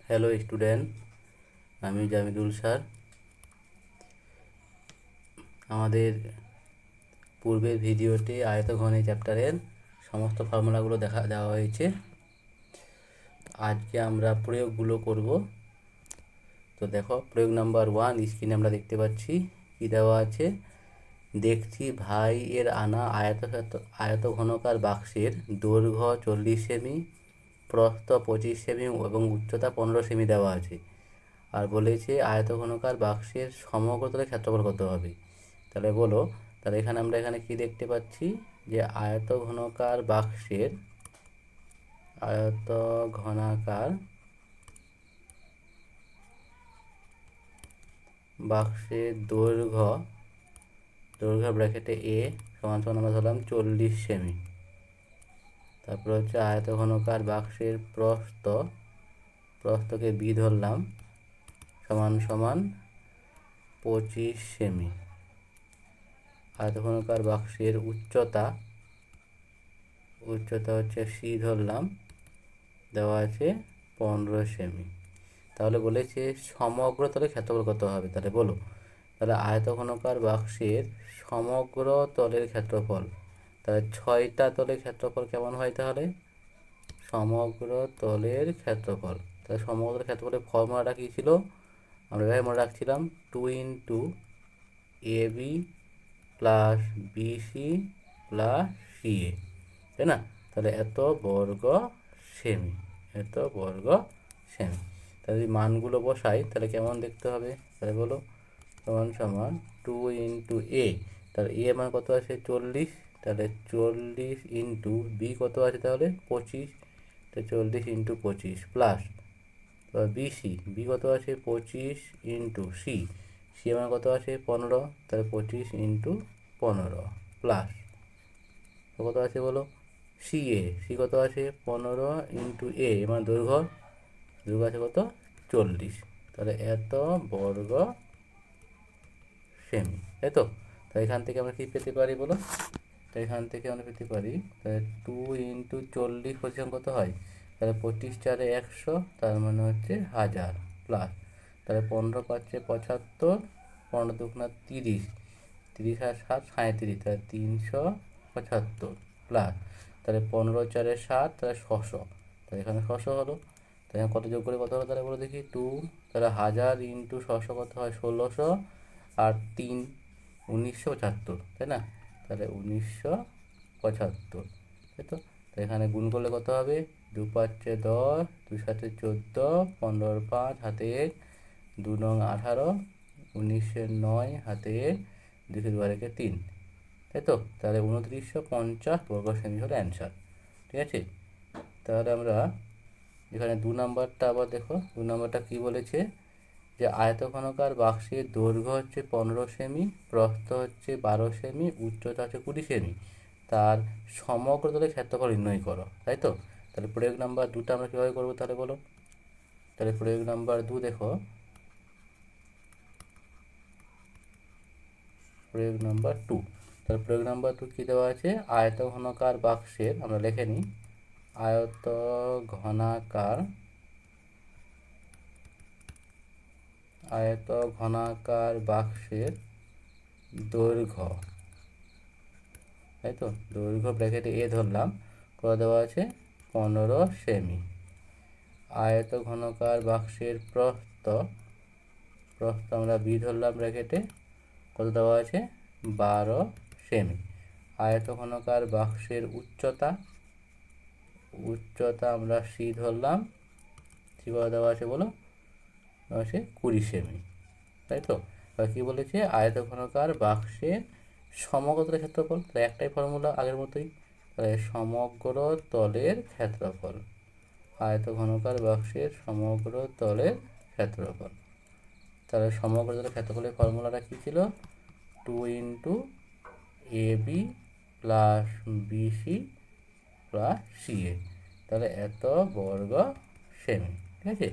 Hello student, আমি জামিদুল sir. আমাদের পূর্বের ভিডিওতে আয়তঘনের চ্যাপ্টারের সমস্ত ফর্মুলাগুলো দেওয়া হয়েছে। আজকে আমরা প্রয়োগগুলো করব। তো দেখো, প্রয়োগ নাম্বার 1 স্ক্রিনে আমরা দেখতে পাচ্ছি কি দেওয়া আছে। দেখছি ভাই এর আনা আয়তঘনকার বাক্সের দৈর্ঘ্য 40 সেমি, প্রস্থ 25 সেমি এবং উচ্চতা 15 সেমি দেওয়া আছে। আর বলেছে আয়তঘনকার বাক্সের সমগ্রতলের ক্ষেত্রফল কত হবে। তাহলে বলো, তাহলে আমরা এখানে কি দেখতে পাচ্ছি যে আয়তঘনকার বাক্সের দৈর্ঘ্য ব্র্যাকেটে এ সমান সমান আমরা ধরলাম 40 সেমি। তারপর হচ্ছে আয়তঘনকার বাক্সের প্রস্থকে বি ধরলাম সমান সমান 25 সেমি। আয়তঘনকার বাক্সের উচ্চতা হচ্ছে সি ধরলাম, দেওয়া আছে 15 সেমি। তাহলে বলেছে সমগ্র তলের ক্ষেত্রফল কত হবে। তাহলে বলো, তাহলে আয়তঘনকার বাক্সের সমগ্র তলের ক্ষেত্রফল, তাহলে 6টা তলের ক্ষেত্রফল কেমন হয়। তাহলে সমগ্র তলের ক্ষেত্রফল, তাহলে সমগ্র ক্ষেত্রফলের ফর্মুলাটা কী ছিল, আমরা এভাবে মনে রাখছিলাম 2 into A B plus B C plus C A, তাই না। তাহলে এত বর্গ সেমি। তাহলে যদি মানগুলো বসাই তাহলে কেমন দেখতে হবে। তাহলে বলো, সমান সমান 2 ইন্টু এ, তাহলে এ মান কত আছে 40, তাহলে 40 ইন্টু বি কত আছে তাহলে 25, তাহলে 40 ইন্টু 25 প্লাস বি কত আছে 25 ইন্টু সি মান কত আছে 15, তাহলে 25 ইন্টু 15 প্লাস কত আছে বলো সি কত আছে 15 ইন্টু এ মানে দৈর্ঘ্য আছে কত 40, তাহলে এত বর্গ সেমি, তাই তো। তাই এখান থেকে আমরা কী পেতে পারি বলো, তাই এখান থেকে আমরা পেতে পারি তাহলে 2 ইন্টু 40 পজিশন কত হয়, তাহলে 25 4 100, তার মানে হচ্ছে 1000 প্লাস, তাহলে 15 পাচ্ছে 75, 15 দুগুণা 30, 30 আর 7 37, তাহলে 375 প্লাস, তাহলে 15 4 7, তাহলে 600, তাহলে এখানে 600 হলো। তাহলে কত যোগ করে কত হলো তাহলে বলে দেখি 2, তাহলে 1000 ইন্টু 600 কত হয় 1600 আর 3 1975, তাই না। তাহলে 1975, তাই তো। তো এখানে গুণ করলে কত হবে 2 5 10, 2 7 14, 15 5 হাতে 1, 2 9 18, 19 9 হাতে 1, 2 2 3, তাই তো। তাহলে 2950 বর্গ সেমি হলো অ্যান্সার, ঠিক আছে। তাহলে আমরা এখানে 2 নাম্বারটা আবার দেখো, 2 নাম্বারটা কী বলেছে যে আয়তঘনকার বাক্সের দৈর্ঘ্য হচ্ছে 15 সেমি, প্রস্থ হচ্ছে 12 সেমি, উচ্চতা হচ্ছে 20 সেমি, তার সমগ্র তলের ক্ষেত্রফল নির্ণয় করো, তাই তো। তাহলে প্রয়োগ নাম্বার 2টা আমরা কীভাবে করবো তাহলে বলো। তাহলে প্রয়োগ নাম্বার 2 দেখো, প্রয়োগ নাম্বার 2, তাহলে প্রয়োগ নাম্বার 2 কী দেওয়া আছে, আয়তঘনকার বাক্সের আমরা লিখে নিই আয়তঘনাকার বাক্সের দৈর্ঘ্য, তাই তো। দৈর্ঘ্য ব্র্যাকেটে এ ধরলাম, কত দেওয়া আছে 15 সেমি। আয়তঘনকার বাক্সের প্রস্থ আমরা বি ধরলাম ব্র্যাকেটে, কত দেওয়া আছে 12 সেমি। আয়তঘনকার বাক্সের উচ্চতা আমরা সি ধরলাম, সি কত দেওয়া আছে বলো আছে 20 সেমি, তাই তো। এবার কী বলেছে আয়তঘনকার বাক্সের সমগ্র তলের ক্ষেত্রফল, তাহলে একটাই ফর্মুলা আগের মতোই, তাহলে সমগ্র তলের ক্ষেত্রফল, আয়তঘনকার বাক্সের সমগ্র তলের ক্ষেত্রফল। তাহলে সমগ্র তলের ক্ষেত্রফলের ফর্মুলাটা কী ছিল 2 into A B plus B C plus C A, তাহলে এত বর্গ সেমি, ঠিক আছে।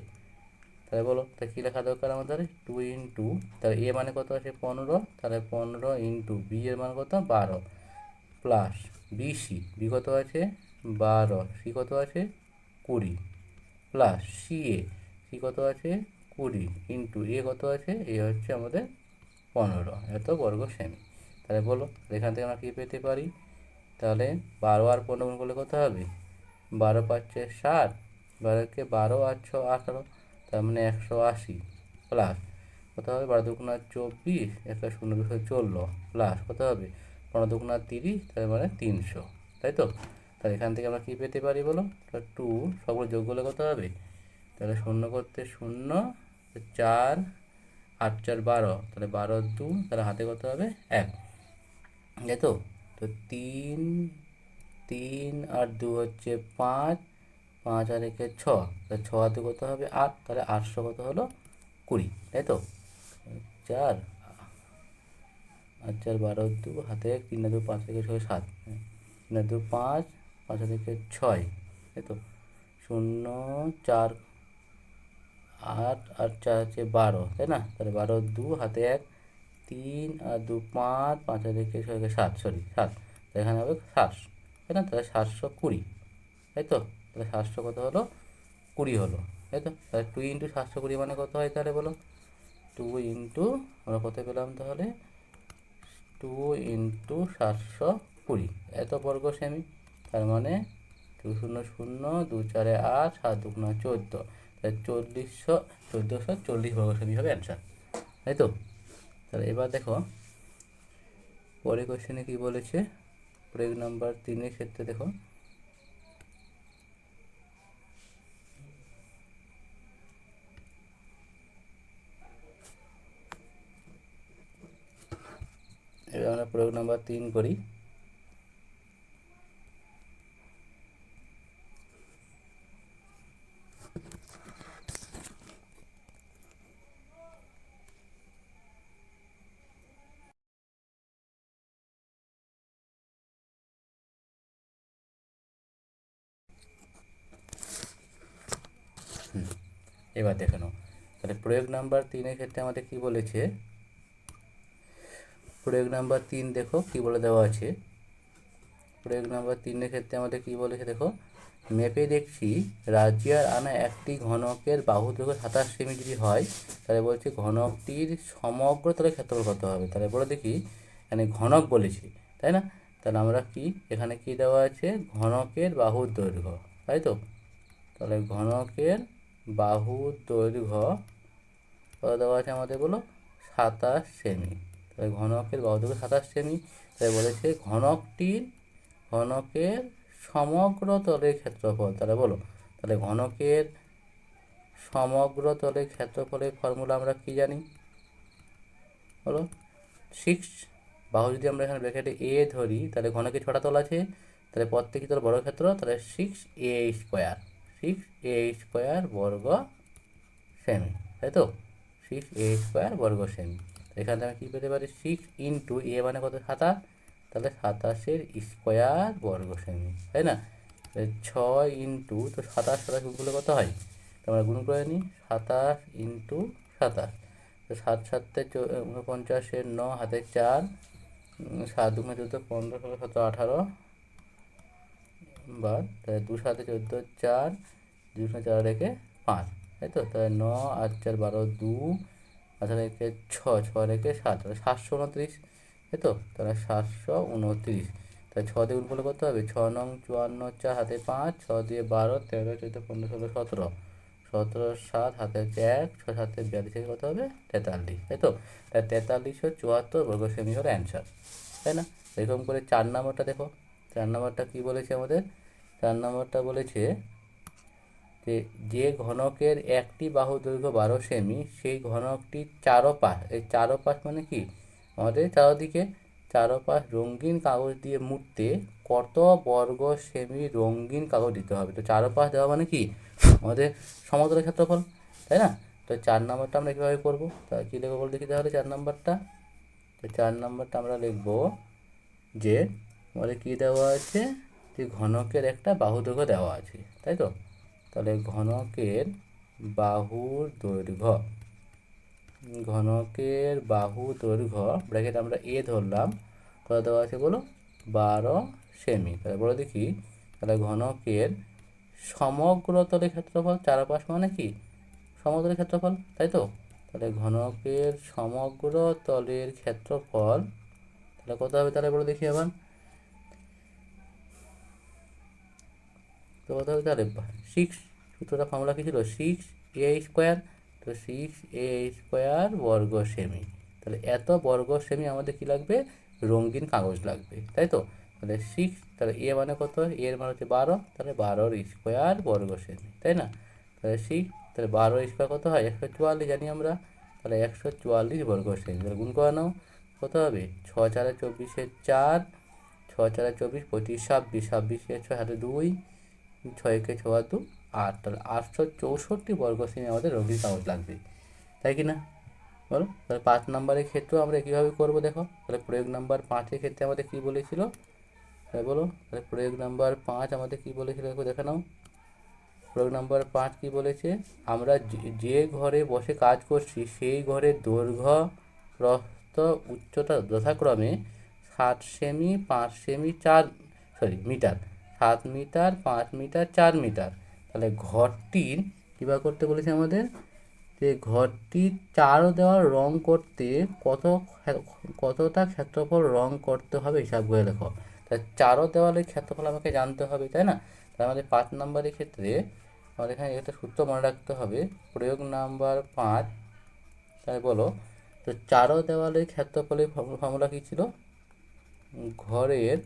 তাহলে বলো, তাহলে কী লেখা দরকার আমাদের 2 ইন্টু, তাহলে এ মানে কত আছে 15, তাহলে 15 ইন্টু বি এর মান কত 12 প্লাস বি কত আছে 12, সি কত আছে 20 প্লাস সি কি কত আছে 20 ইন্টু এ কত আছে, এ হচ্ছে আমাদের 15, এত বর্গ সেমি। তাহলে বলো এখান থেকে আমরা কী পেতে পারি, তাহলে 12 আর 15 গুণ করলে কত হবে, 12 পাঁচে 60, 12কে 12 আর 6 18, তার মানে 180 প্লাস কত হবে 12 দুগুণা 24, একটা 0 2 14 প্লাস কত হবে 15 দুগুণা 30, তার মানে 300, তাই তো। তাহলে এখান থেকে আমরা কী পেতে পারি বলো, তাহলে 2 সবগুলো যোগ করলে কত হবে, তাহলে 0 করতে 0, 4 8 4 12, তাহলে 12 2, তাহলে হাতে কত হবে 1, তাই তো। তো 3 3 আর 2 হচ্ছে 5, 5 আর 1 6, তাহলে 6 আর 2 কত হবে 8, তাহলে 800 কত হলো 20, তাই তো। 4 আর 4 12 2, হাতে 1, 3 আর 2 5 থেকে 6 7, 3 আর 2 5, 5 আর 1 6, তাই তো। 0 4 8 আর 4 হচ্ছে 12, তাই না, তাহলে 12 2, হাতে 1, 3 আর 2 5, 5 আর 1 6 7, সরি 7, তাহলে এখানে হবে 7, তাই না, তাহলে 720, তাই তো। তাহলে 700 কত হলো 20 হলো, তাই তো। তাহলে 2 ইন্টু 720 মানে কত হয় তাহলে বলো, 2 ইন্টু আমরা কত পেলাম তাহলে 2 ইন্টু 720, এত বর্গ সেমি, তার মানে 2 0 0 2 4 8 7 2 14, তাহলে 1440 বর্গ সেমি হবে অ্যান্সার, তাই তো। তাহলে এবার দেখো পরে কোশ্চেনে কি বলেছে, প্রয়োগ নাম্বার 3-এর ক্ষেত্রে দেখো, এবার আমরা প্রয়োগ নাম্বার 3 করি। এবার দেখে নাও, তাহলে প্রয়োগ নাম্বার 3-এর ক্ষেত্রে আমাদের কি বলেছে, প্রয়োগ নাম্বার 3 দেখো কি বলে দেওয়া আছে, প্রয়োগ নাম্বার 3-এর ক্ষেত্রে আমাদের কি বলেছে দেখো, ম্যাপে দেখছি রাজিয়ার আনা একটি ঘনকের বাহু দৈর্ঘ্য 27 সেমি যদি হয়, তাহলে বলছে ঘনকটির সমগ্র তলের ক্ষেত্রফল কত হবে। তাহলে বলে দেখি এখানে ঘনক বলেছি, তাই না, তাহলে আমরা কি এখানে কি দেওয়া আছে ঘনকের বাহুর দৈর্ঘ্য, তাই তো। তাহলে ঘনকের বাহুর দৈর্ঘ্য কত দেওয়া আছে আমাদের বলো 27 সেমি, তাহলে ঘনকের বাহু দৈর্ঘ্য 27 সেমি, তাই বলেছে ঘনকের সমগ্র তলের ক্ষেত্রফল, তাহলে বলো, তাহলে ঘনকের সমগ্র তলের ক্ষেত্রফলের ফর্মুলা আমরা কি জানি বলো, 6, বাহু যদি আমরা এখানে ব্র্যাকেটে এ ধরি, তাহলে ঘনকের 6টা তল আছে, তাহলে প্রত্যেকটি তল বর্গক্ষেত্র, তাহলে 6a স্কোয়ার, 6a স্কোয়ার বর্গ সেমি, তাই তো, 6a স্কোয়ার বর্গ সেমি। এখান থেকে আমি কী পেতে পারি 6 ইন্টু এ মানে কত 27, তাহলে 27-এর স্কোয়ার বর্গ সেমি, তাই না। 6 ইন্টু তো 27 গুণ করলে কত হয়, তো আমরা গুণ করে নিই 27 ইন্টু 27, তো 7 7 49-এর 9, হাতে 4, 7 2 14 15 16 17 18 বার, তাহলে 2 7 14 4, 2 4 রেখে 5, তাই তো। তাহলে 9 আর 4 12 2, আচ্ছা রেখে 6 6 রেখে 7, তাহলে 729, তাই তো। তাহলে 729, তাহলে 6 দিয়ে গুণ করলে কত হবে 6 9 54 4, হাতে 5, 6 দিয়ে 12 13 14 15 16 17, 17 7, হাতে 1, 6 7 42, কত হবে 43, তাই তো। তাই 4374 বর্গ সেমি হলো অ্যান্সার, তাই না। এরকম করে 4 নম্বরটা দেখো, 4 নম্বরটা কী বলেছে আমাদের, 4 নম্বরটা বলেছে যে যে ঘনকের একটি বাহু দৈর্ঘ্য 12 সেমি, সেই ঘনকটির চারপাশ, এই চারপাশ মানে কি আমাদের চারদিকে, চারপাশ রঙিন কাগজ দিয়ে মুড়তে কত বর্গ সেমি রঙিন কাগজ দিতে হবে। তো চারপাশ দেওয়া মানে কি আমাদের সমতলের ক্ষেত্রফল, তাই না। তো 4 নম্বরটা আমরা কীভাবে করবো, তা কী লিখবো বলে দেখি তাহলে 4 নম্বরটা, তো 4 নম্বরটা আমরা লিখবো যে আমাদের কী দেওয়া আছে, যে ঘনকের একটা বাহু দৈর্ঘ্য দেওয়া আছে, তাই তো। তাহলে ঘনকের বাহুর দৈর্ঘ্য, ঘনকের বাহু দৈর্ঘ্য ব্র্যাকেট আমরা এ ধরলাম, কত দেওয়া আছে বলো 12 সেমি, তাহলে বলে দেখি, তাহলে ঘনকের সমগ্র তলের ক্ষেত্রফল চারপাশ মানে কি সমতলের ক্ষেত্রফল, তাই তো? তাহলে ঘনকের সমগ্র তলের ক্ষেত্রফল তাহলে কত হবে তাহলে বলে দেখি আবার। তো কত হবে তাহলে 6, সূত্রটা ফর্মুলা কী ছিল 6a²। তো 6a² বর্গ সেমি। তাহলে এত বর্গ সেমি আমাদের কি লাগবে, রঙিন কাগজ লাগবে, তাই তো? তাহলে 6, তাহলে এ মানে কত, এর মানে হচ্ছে 12, তাহলে 12 বর্গ সেমি, তাই না? তাহলে 6, তাহলে 12 কত হয় 144 জানি আমরা, তাহলে 144 বর্গ সেমি। তাহলে গুণ করে নাও, কত হবে 6 4 24 4, 6 4 24 25 26, 26 6 হাতে 2, 6 6 2 8, তাহলে 864 বর্গ সেমি আমাদের রঙিন কাগজ লাগবে, তাই কি না বলো? তাহলে 5 নম্বরের ক্ষেত্রেও আমরা কীভাবে করবো দেখো। তাহলে প্রয়োগ নাম্বার 5-এর ক্ষেত্রে আমাদের কী বলেছিল, তাহলে বলো। তাহলে প্রয়োগ নাম্বার 5 আমাদের কী বলেছিল দেখো, দেখে নাও। প্রয়োগ নাম্বার 5 কী বলেছে, আমরা যে ঘরে বসে কাজ করছি সেই ঘরের দৈর্ঘ্য প্রস্থ উচ্চতা যথাক্রমে 7 সেমি 5 সেমি 4 মিটার, 7 মিটার 5 মিটার 4 মিটার। তাহলে ঘরটির কীভাবে করতে বলেছে আমাদের, যে ঘরটির চার দেওয়াল রং করতে কতটা ক্ষেত্রফল রং করতে হবে হিসাব করে লেখো। তাই চারো দেওয়ালের ক্ষেত্রফল আমাকে জানতে হবে, তাই না? তাই আমাদের 5 নম্বরের ক্ষেত্রে আমাদের এখানে একটা সূত্র মনে রাখতে হবে, প্রয়োগ নাম্বার 5। তাই বলো, তো চারো দেওয়ালের ক্ষেত্রফলের ফর্মুলা কী ছিল, ঘরের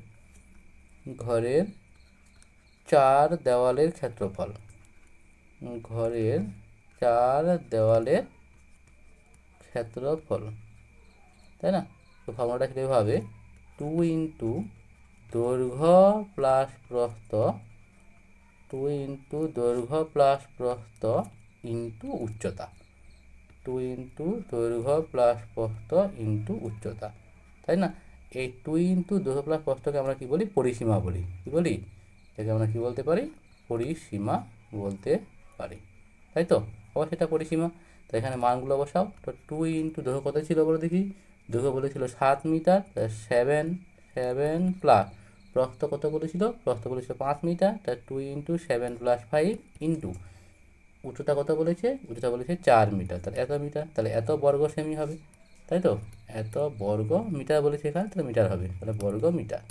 ঘরের চার দেওয়ালের ক্ষেত্রফল, ঘরের চার দেওয়ালের ক্ষেত্রফল, তাই না? তো ফর্মুলাটা কীভাবে হবে, 2 ইন্টু দৈর্ঘ্য প্লাস প্রস্থ, 2 ইন্টু দৈর্ঘ্য প্লাস প্রস্থ ইন্টু উচ্চতা, 2 ইন্টু দৈর্ঘ্য প্লাস প্রস্থ ইন্টু উচ্চতা, তাই না? এই 2 ইন্টু দৈর্ঘ্য প্লাস প্রস্থকে আমরা কী বলি, পরিসীমা বলি। কী বলি এটাকে, আমরা কী বলতে পারি, পরিসীমা বলতে পারি, তাই তো? আবার সেটা পরিসীমা। তো এখানে মানগুলো বসাও। তো 2 ইন্টু দৈর্ঘ্য কত ছিল বলে দেখি, দৈর্ঘ্য বলেছিল 7 মিটার, 7 প্লাস প্রস্থ কত বলেছিল, প্রস্থ বলেছিল 5 মিটার, তার 2 ইন্টু 7 প্লাস 5 ইন্টু উচ্চতা কত বলেছে, উচ্চতা বলেছে 4 মিটার, তাহলে এত মিটার, তাহলে এত বর্গ সেমি হবে, তাই তো? এত বর্গ মিটার বলেছে এখানে, তাহলে মিটার হবে, তাহলে বর্গ মিটার,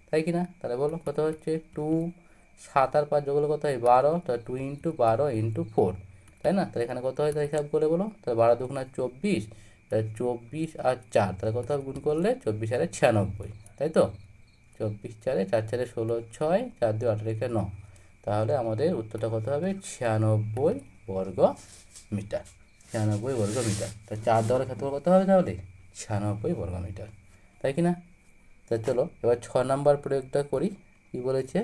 তাই কি না? তাহলে বলো কত হচ্ছে 2, 7 আর 5 যোগ করলে কত হয় 12, তাহলে 2 ইন্টু 12 ইন্টু 4, তাই না? তাহলে এখানে কত হয় তাই হিসাব করে বলো। তাহলে 12 2 24, তাহলে 24 আর 4, তাহলে কত গুণ করলে 24 আর 96, তাই তো? 24 4 4 4 16 6, 4 2 8 রেখে 9, তাহলে আমাদের উত্তরটা কত হবে 96 বর্গ মিটার, 96 বর্গ মিটার। তা 4 দেওয়ার ক্ষেত্রে কত হবে তাহলে 96 বর্গ মিটার, তাই কি না? তা চলো এবার 6 নাম্বার প্রয়োগটা করি, কি বলেছে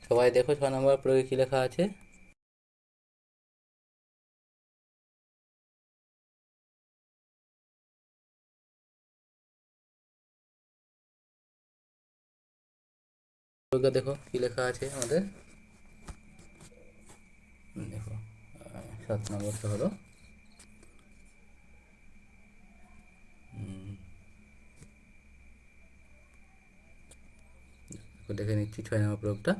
সবাই দেখো। 6 নাম্বার প্রয়োগে কী লেখা আছে, প্রয়োগটা দেখো কী লেখা আছে আমাদের, দেখো 7 নম্বরটা হলো দেখে নিচ্ছি 6 নম্বর প্রয়োগটা।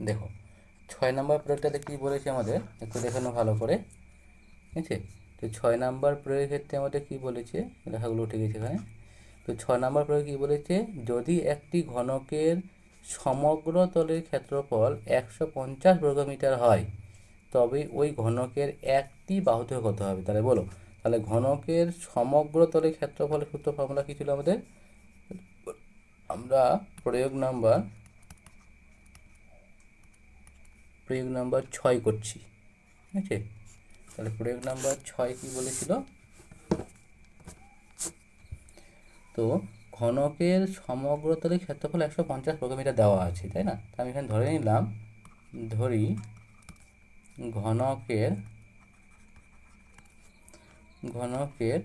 দেখো 6 নম্বর প্রয়োগটাতে কী বলেছে আমাদের, একটু দেখে নাও ভালো করে, ঠিক আছে? তো 6 নাম্বার প্রয়োগের ক্ষেত্রে আমাদের কী বলেছে, লেখাগুলো উঠে গেছে এখানে। তো 6 নাম্বার প্রয়োগে কী বলেছে, যদি একটি ঘনকের সমগ্র তলের ক্ষেত্রফল 150 বর্গমিটার হয় তবে ওই ঘনকের একটি বাহুতে কত হবে, তাহলে বলো। তাহলে ঘনকের সমগ্র তলের ক্ষেত্রফলের সূত্র ফর্মুলা কী ছিল আমাদের, আমরা প্রয়োগ নাম্বার 6 করছি, ঠিক আছে? তাহলে প্রয়োগ নাম্বার 6 কী বলেছিল, তো ঘনকের সমগ্র তলের ক্ষেত্রফল 150 বর্গমিটার দেওয়া আছে, তাই না? আমি এখানে ধরে নিলাম, ধরি ঘনকের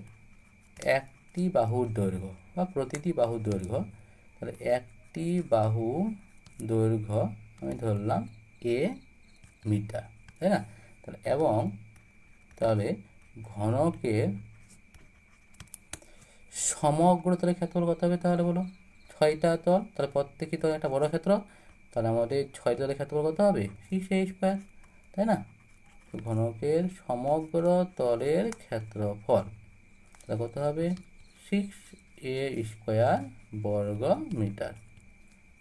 একটি বাহুর দৈর্ঘ্য বা প্রতিটি বাহুর দৈর্ঘ্য, তাহলে একটি বাহু দৈর্ঘ্য আমি ধরলাম a মিটার, তাই না? তাহলে এবং তাহলে ঘনকের সমগ্র তলের ক্ষেত্রফল কত হবে তাহলে বলো? 6টা তল, তাহলে প্রত্যেকটি তলে একটা বড় ক্ষেত্র, তাহলে আমাদের 6 তলের ক্ষেত্রফল কত হবে? 6a স্কোয়ার, তাই না? ঘনকের সমগ্র তলের ক্ষেত্রফল তাহলে কত হবে? 6a স্কোয়ার বর্গ মিটার।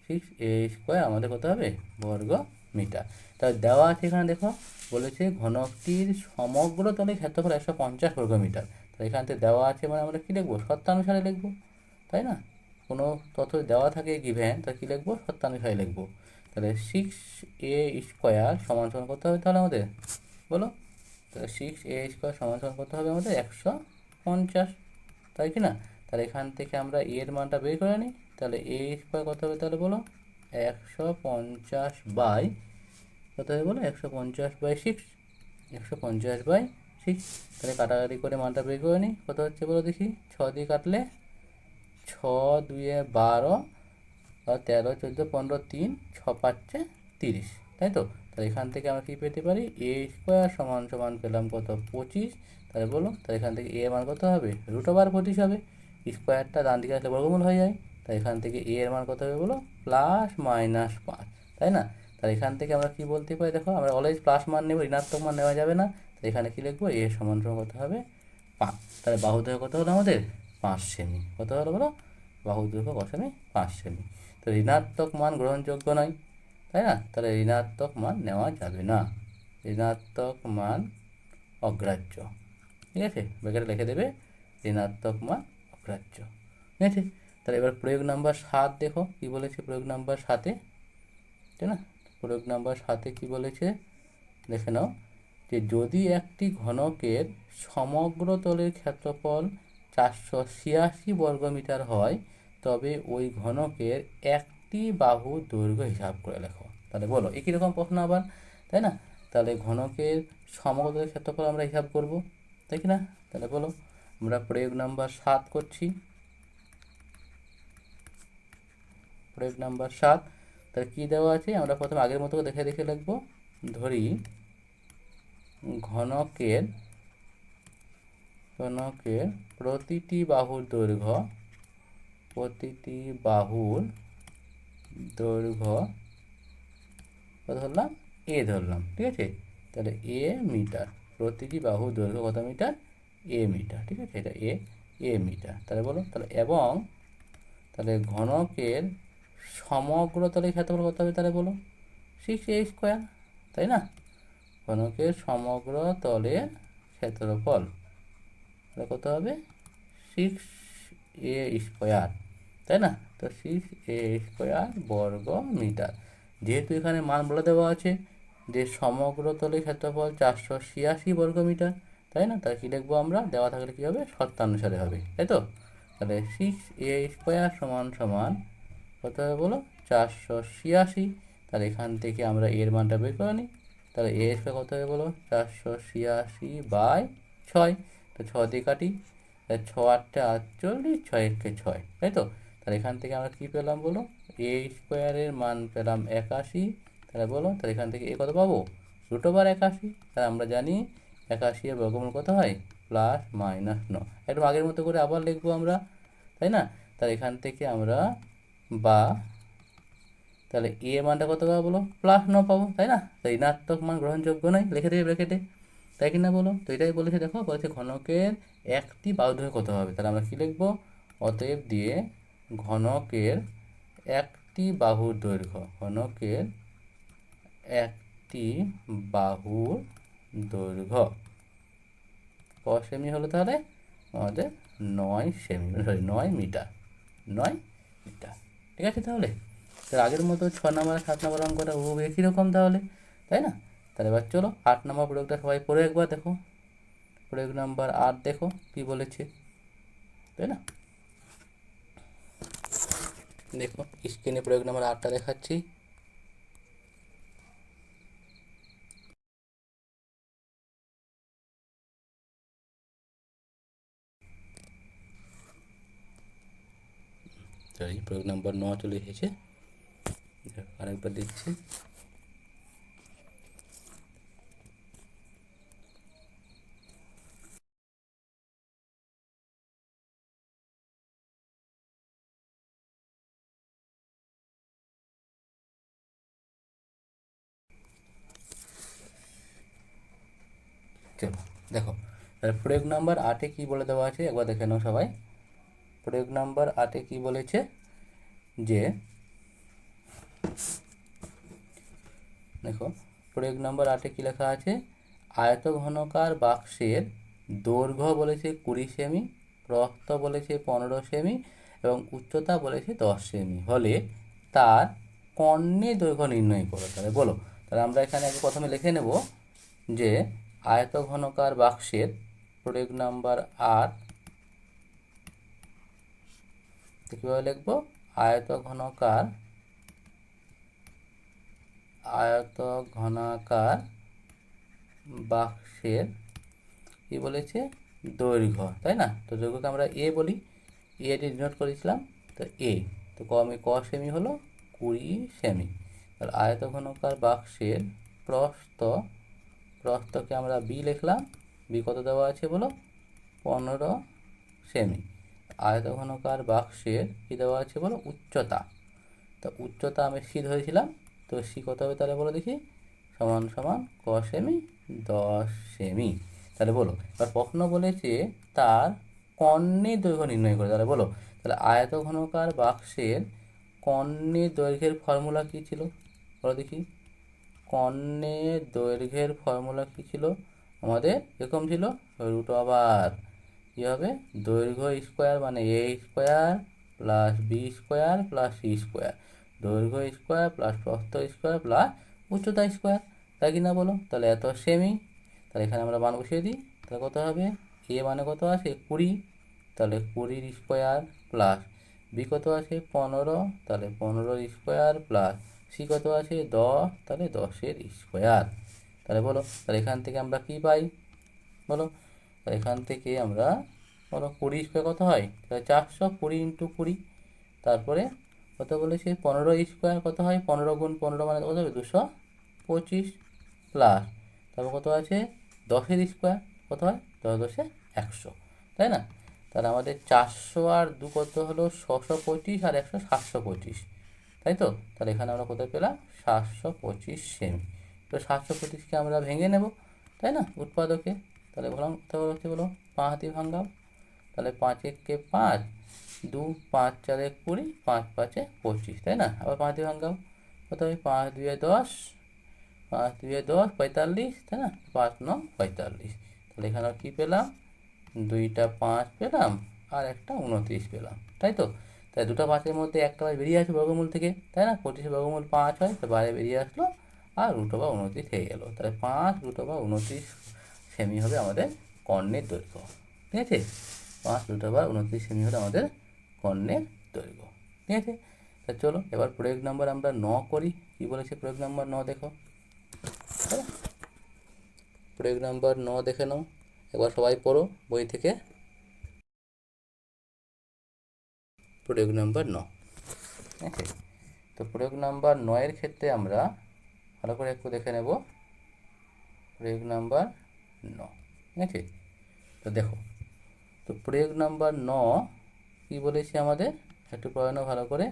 6a স্কোয়ার আমাদের কত হবে? বর্গ মিটার। তাহলে দেওয়া আছে এখানে, দেখো বলেছে ঘনকটির সমগ্র তলের ক্ষেত্রফল 150 বর্গ মিটার। তাহলে এখান থেকে দেওয়া আছে মানে আমরা কী লিখবো? শর্তানুসারে লিখবো, তাই না? কোনো তথ্য দেওয়া থাকে গিভেন, তাহলে কী লিখবো? শর্তানুসারে লিখবো। তাহলে 6a স্কোয়ার সমান সমান কত হবে তাহলে আমাদের বলো? তাহলে 6a স্কোয়ার সমান সমান কত হবে আমাদের? 150, তাই কি না? তাহলে এখান থেকে আমরা এর মানটা বের করে নিই। তাহলে a স্কোয়ার কত হবে তাহলে বলো? 150 বাই কত হবে বলো? 150/6, 150/6। তাহলে কাটাকাটি করে মানটা বের করে নিই, কত হচ্ছে বলো দেখি? 6 দিয়ে কাটলে 6 2 12, আর 13 14 15 3, 6 5 30, তাই তো? তাহলে এখান থেকে আমরা কী পেতে পারি? a স্কোয়ার সমান সমান পেলাম কত? 25। তাহলে বলো, তাহলে এখান থেকে a এর মান কত হবে? √25 হবে। স্কোয়ারটা ডান দিকে আসলে বর্গমূল হয়ে যায়, তাই এখান থেকে a এর মান কত হবে বলো? +−5, তাই না? তাহলে এখান থেকে আমরা কি বলতে পারি? দেখো আমরা অলওয়েজ প্লাস মান নেব, ঋণাত্মক মান নেওয়া যাবে না। তাই এখানে কি লিখবো? a সমান সমান কত হবে? 5। তাহলে বাহু দৈর্ঘ্য কত হলো আমাদের? 5 সেমি। কত হলো বলো? বাহু দৈর্ঘ্য কত সেমি? 5 সেমি। তো ঋণাত্মক মান গ্রহণযোগ্য নয়, তাই না? তাহলে ঋণাত্মক মান নেওয়া যাবে না, ঋণাত্মক মান অগ্রাহ্য। ঠিক আছে, ব্র্যাকেটে লিখে দেবে ঋণাত্মক মান অগ্রাহ্য। ঠিক আছে, তাহলে এবার প্রয়োগ নাম্বার 7 দেখো কি বলেছে প্রয়োগ নাম্বার 7-এ, তাই না? প্রয়োগ নাম্বার 7-এ কি বলেছে দেখে নাও, যে যদি একটি ঘনকের সমগ্র তলের ক্ষেত্রফল 486 বর্গমিটার হয়, তবে ওই ঘনকের একটি বাহু দৈর্ঘ্য হিসাব করে লেখো। তাহলে বলো, একই রকম প্রশ্ন আবার, তাই না? তাহলে ঘনকের সমগ্র তলের ক্ষেত্রফল আমরা হিসাব করব, তাই কি না? তাহলে বলো, আমরা প্রয়োগ নাম্বার 7 করছি। প্রয়োগ নাম্বার 7, তাহলে কী দেওয়া আছে? আমরা প্রথমে আগের মতো দেখে দেখে লিখব। ধরি ঘনকের প্রতিটি বাহুর দৈর্ঘ্য ধরলাম a ধরলাম, ঠিক আছে? তাহলে a মিটার, প্রতিটি বাহুর দৈর্ঘ্য কত মিটার? a মিটার, ঠিক আছে? এটা a মিটার। তাহলে বলো, তাহলে এবং তাহলে ঘনকের সমগ্র তলের ক্ষেত্রফল কত হবে তাহলে বলো? 6a স্কোয়ার, তাই না? ঘনকের সমগ্র তলের ক্ষেত্রফল তাহলে কত হবে? 6a স্কোয়ার, তাই না? তো 6a স্কোয়ার বর্গ মিটার। যেহেতু এখানে মান বলে দেওয়া আছে যে সমগ্র তলের ক্ষেত্রফল 486 বর্গ মিটার, তাই না? তাহলে কী লিখবো আমরা? দেওয়া থাকলে কী হবে? শর্তানুসারে হবে, তাই তো? তাহলে 6a স্কোয়ার সমান সমান কত হবে বলো? 486। তাহলে এখান থেকে আমরা এর মানটা বের করে নিই। তাহলে a স্কোয়ার কত হবে বলো? 486/6। তো 6 দিয়ে কাটি, তাহলে 6 8 48, 6 1 6, তাই তো? তাহলে এখান থেকে আমরা কী পেলাম বলো? a স্কোয়ারের মান পেলাম 81। তাহলে বলো, তাহলে এখান থেকে এ কত পাবো? √81। তাহলে আমরা জানি 81 এর বর্গমূল কত হয়? +−9। একটু আগের মতো করে আবার লিখবো আমরা, তাই না? তাহলে এখান থেকে আমরা বা তাহলে এ মানটা কত পাবো বলো? +9 পাবো, তাই না? তো ঋণাত্মক মান গ্রহণযোগ্য নয়, লিখে দেবে ব্র্যাকেটে, তাই কি না বলো? তো এটাই বলেছে, দেখো বলেছে ঘনকের একটি বাহু দৈর্ঘ্য কত হবে। তাহলে আমরা কী লিখবো? অতএব দিয়ে ঘনকের একটি বাহুর দৈর্ঘ্য, ঘনকের একটি বাহুর দৈর্ঘ্য ক সেমি হলো তাহলে আমাদের 9 সেমি, সরি 9 মিটার, 9 মিটার। ঠিক আছে, তাহলে তার আগের মতো 6 নম্বর 7 নম্বর অঙ্কটা ও একই রকম তাহলে, তাই না? তাহলে এবার চলো 8 নম্বর প্রয়োগটা সবাই পড়ে একবার দেখো। প্রয়োগ নাম্বার 8 দেখো কি বলেছে, তাই না? দেখো স্ক্রিনে প্রয়োগ নাম্বার 8টা দেখাচ্ছি। এই প্রয়োগ নাম্বার 9 চলে এসেছে, আরেকবার দিচ্ছি। চলো দেখো, তাহলে প্রয়োগ নাম্বার 8-এ কী বলে দেওয়া আছে একবার দেখে নাও সবাই। প্রয়োগ নাম্বার 8-এ কী বলেছে যে, দেখো প্রয়োগ নাম্বার 8-এ কী লেখা আছে, আয়তঘনকার বাক্সের দৈর্ঘ্য বলেছে 20 সেমি, প্রস্থ বলেছে 15 সেমি এবং উচ্চতা বলেছে 10 সেমি হলে তার কর্ণের দৈর্ঘ্য নির্ণয় করো। তাহলে বলো, তাহলে আমরা এখানে আগে প্রথমে লিখে নেব যে আয়তঘনকার বাক্সের প্রয়োগ নাম্বার 8 কীভাবে লিখব, আয়তঘনাকার বাক্সের কি বলেছে, দৈর্ঘ্য, তাই না? তো দৈর্ঘ্যকে আমরা এ বলি, এ ডিনোট করেছিলাম, তো এ তো ক সেমি হলো 20 সেমি। তাহলে আয়তঘনকার বাক্সের প্রস্থকে আমরা বি লিখলাম, বি কত দেওয়া আছে বলো, 15 সেমি। আয়তঘনকার বাক্সের কী দেওয়া আছে বলো, উচ্চতা, তো উচ্চতা আমি সি ধরেছিলাম, তো সি কত হবে তাহলে বলো দেখি, সমান সমান ক সেমি 10 সেমি। তাহলে বলো, এবার প্রশ্ন বলেছে তার কর্ণের দৈর্ঘ্য নির্ণয় করে, তাহলে বলো, তাহলে আয়তঘনকার বাক্সের কর্ণের দৈর্ঘ্যের ফর্মুলা কী ছিল বলো দেখি, কর্ণের দৈর্ঘ্যের ফর্মুলা কী ছিল আমাদের, এরকম ছিল √, কী হবে, দৈর্ঘ্য স্কোয়ার মানে A square plus B square plus C square, দৈর্ঘ্য স্কোয়ার প্লাস প্রস্থ স্কোয়ার প্লাস উচ্চতা স্কোয়ার, তাই কি না বলো। তাহলে এত সেমি, তাহলে এখানে আমরা মান বসিয়ে দিই, তাহলে কত হবে, এ মানে কত আছে 20, তাহলে 20 স্কোয়ার প্লাস বি কত আছে 15, তাহলে 15 স্কোয়ার প্লাস সি কত আছে 10, তাহলে 10-এর স্কোয়ার। তাহলে বলো, তাহলে এখান থেকে আমরা কী পাই বলো, তাহলে এখান থেকে আমরা বলো 20 স্কোয়ার কত হয়, তাহলে 420 × 20, তারপরে কত বলেছে 15 স্কোয়ার কত হয়, 15 × 15 মানে কত হবে 225 প্লাস তারপর কত আছে 10-এর স্কোয়ার কত হয়, 10 × 100, তাই না? তাহলে আমাদের 400 আর 2 কত হলো 625 আর 100 725, তাই তো? তাহলে এখানে আমরা কোথায় পেলাম 725 সেমি। তো 725কে আমরা ভেঙে নেব, তাই না, উৎপাদকে। তাহলে বললাম কোথাও হচ্ছে বলো 5 দিয়ে ভাঙাও, তাহলে 5 একে 5, 2 5 4 20, 5 5 25, তাই না? আবার 5 দিয়ে ভাঙাও, কত হবে 5 2 10, 5 2 10 45, তাই না, 5 9 45। তাহলে এখানে কী পেলাম, 2টা 5 পেলাম আর একটা 29 পেলাম, তাই তো? তাই দুটো 5-এর মধ্যে একটা বেরিয়ে আসবে বর্গমূল থেকে, তাই না, 25 বর্গমূল 5 হয়, তো বাইরে বেরিয়ে আসলো আর √29 হয়ে গেল। তাহলে 5 √29 সেমি হবে আমাদের কর্ণের দৈর্ঘ্য, ঠিক আছে? 5 √29 সেমি হলো আমাদের কর্ণের দৈর্ঘ্য, ঠিক আছে? তা চলো এবার প্রয়োগ নাম্বার আমরা 9 করি। কী বলেছে প্রয়োগ নাম্বার 9 দেখো, প্রয়োগ নাম্বার 9 দেখে নাও একবার সবাই পড়ো বই থেকে, প্রয়োগ নাম্বার 9, ঠিক আছে? তো প্রয়োগ নাম্বার 9-এর ক্ষেত্রে আমরা ভালো করে একটু দেখে নেব, প্রয়োগ নাম্বার 9, ঠিক আছে? তো দেখো, তো প্রয়োগ নাম্বার 9 কী বলেছে আমাদের, একটু পড়ে নাও ভালো করে।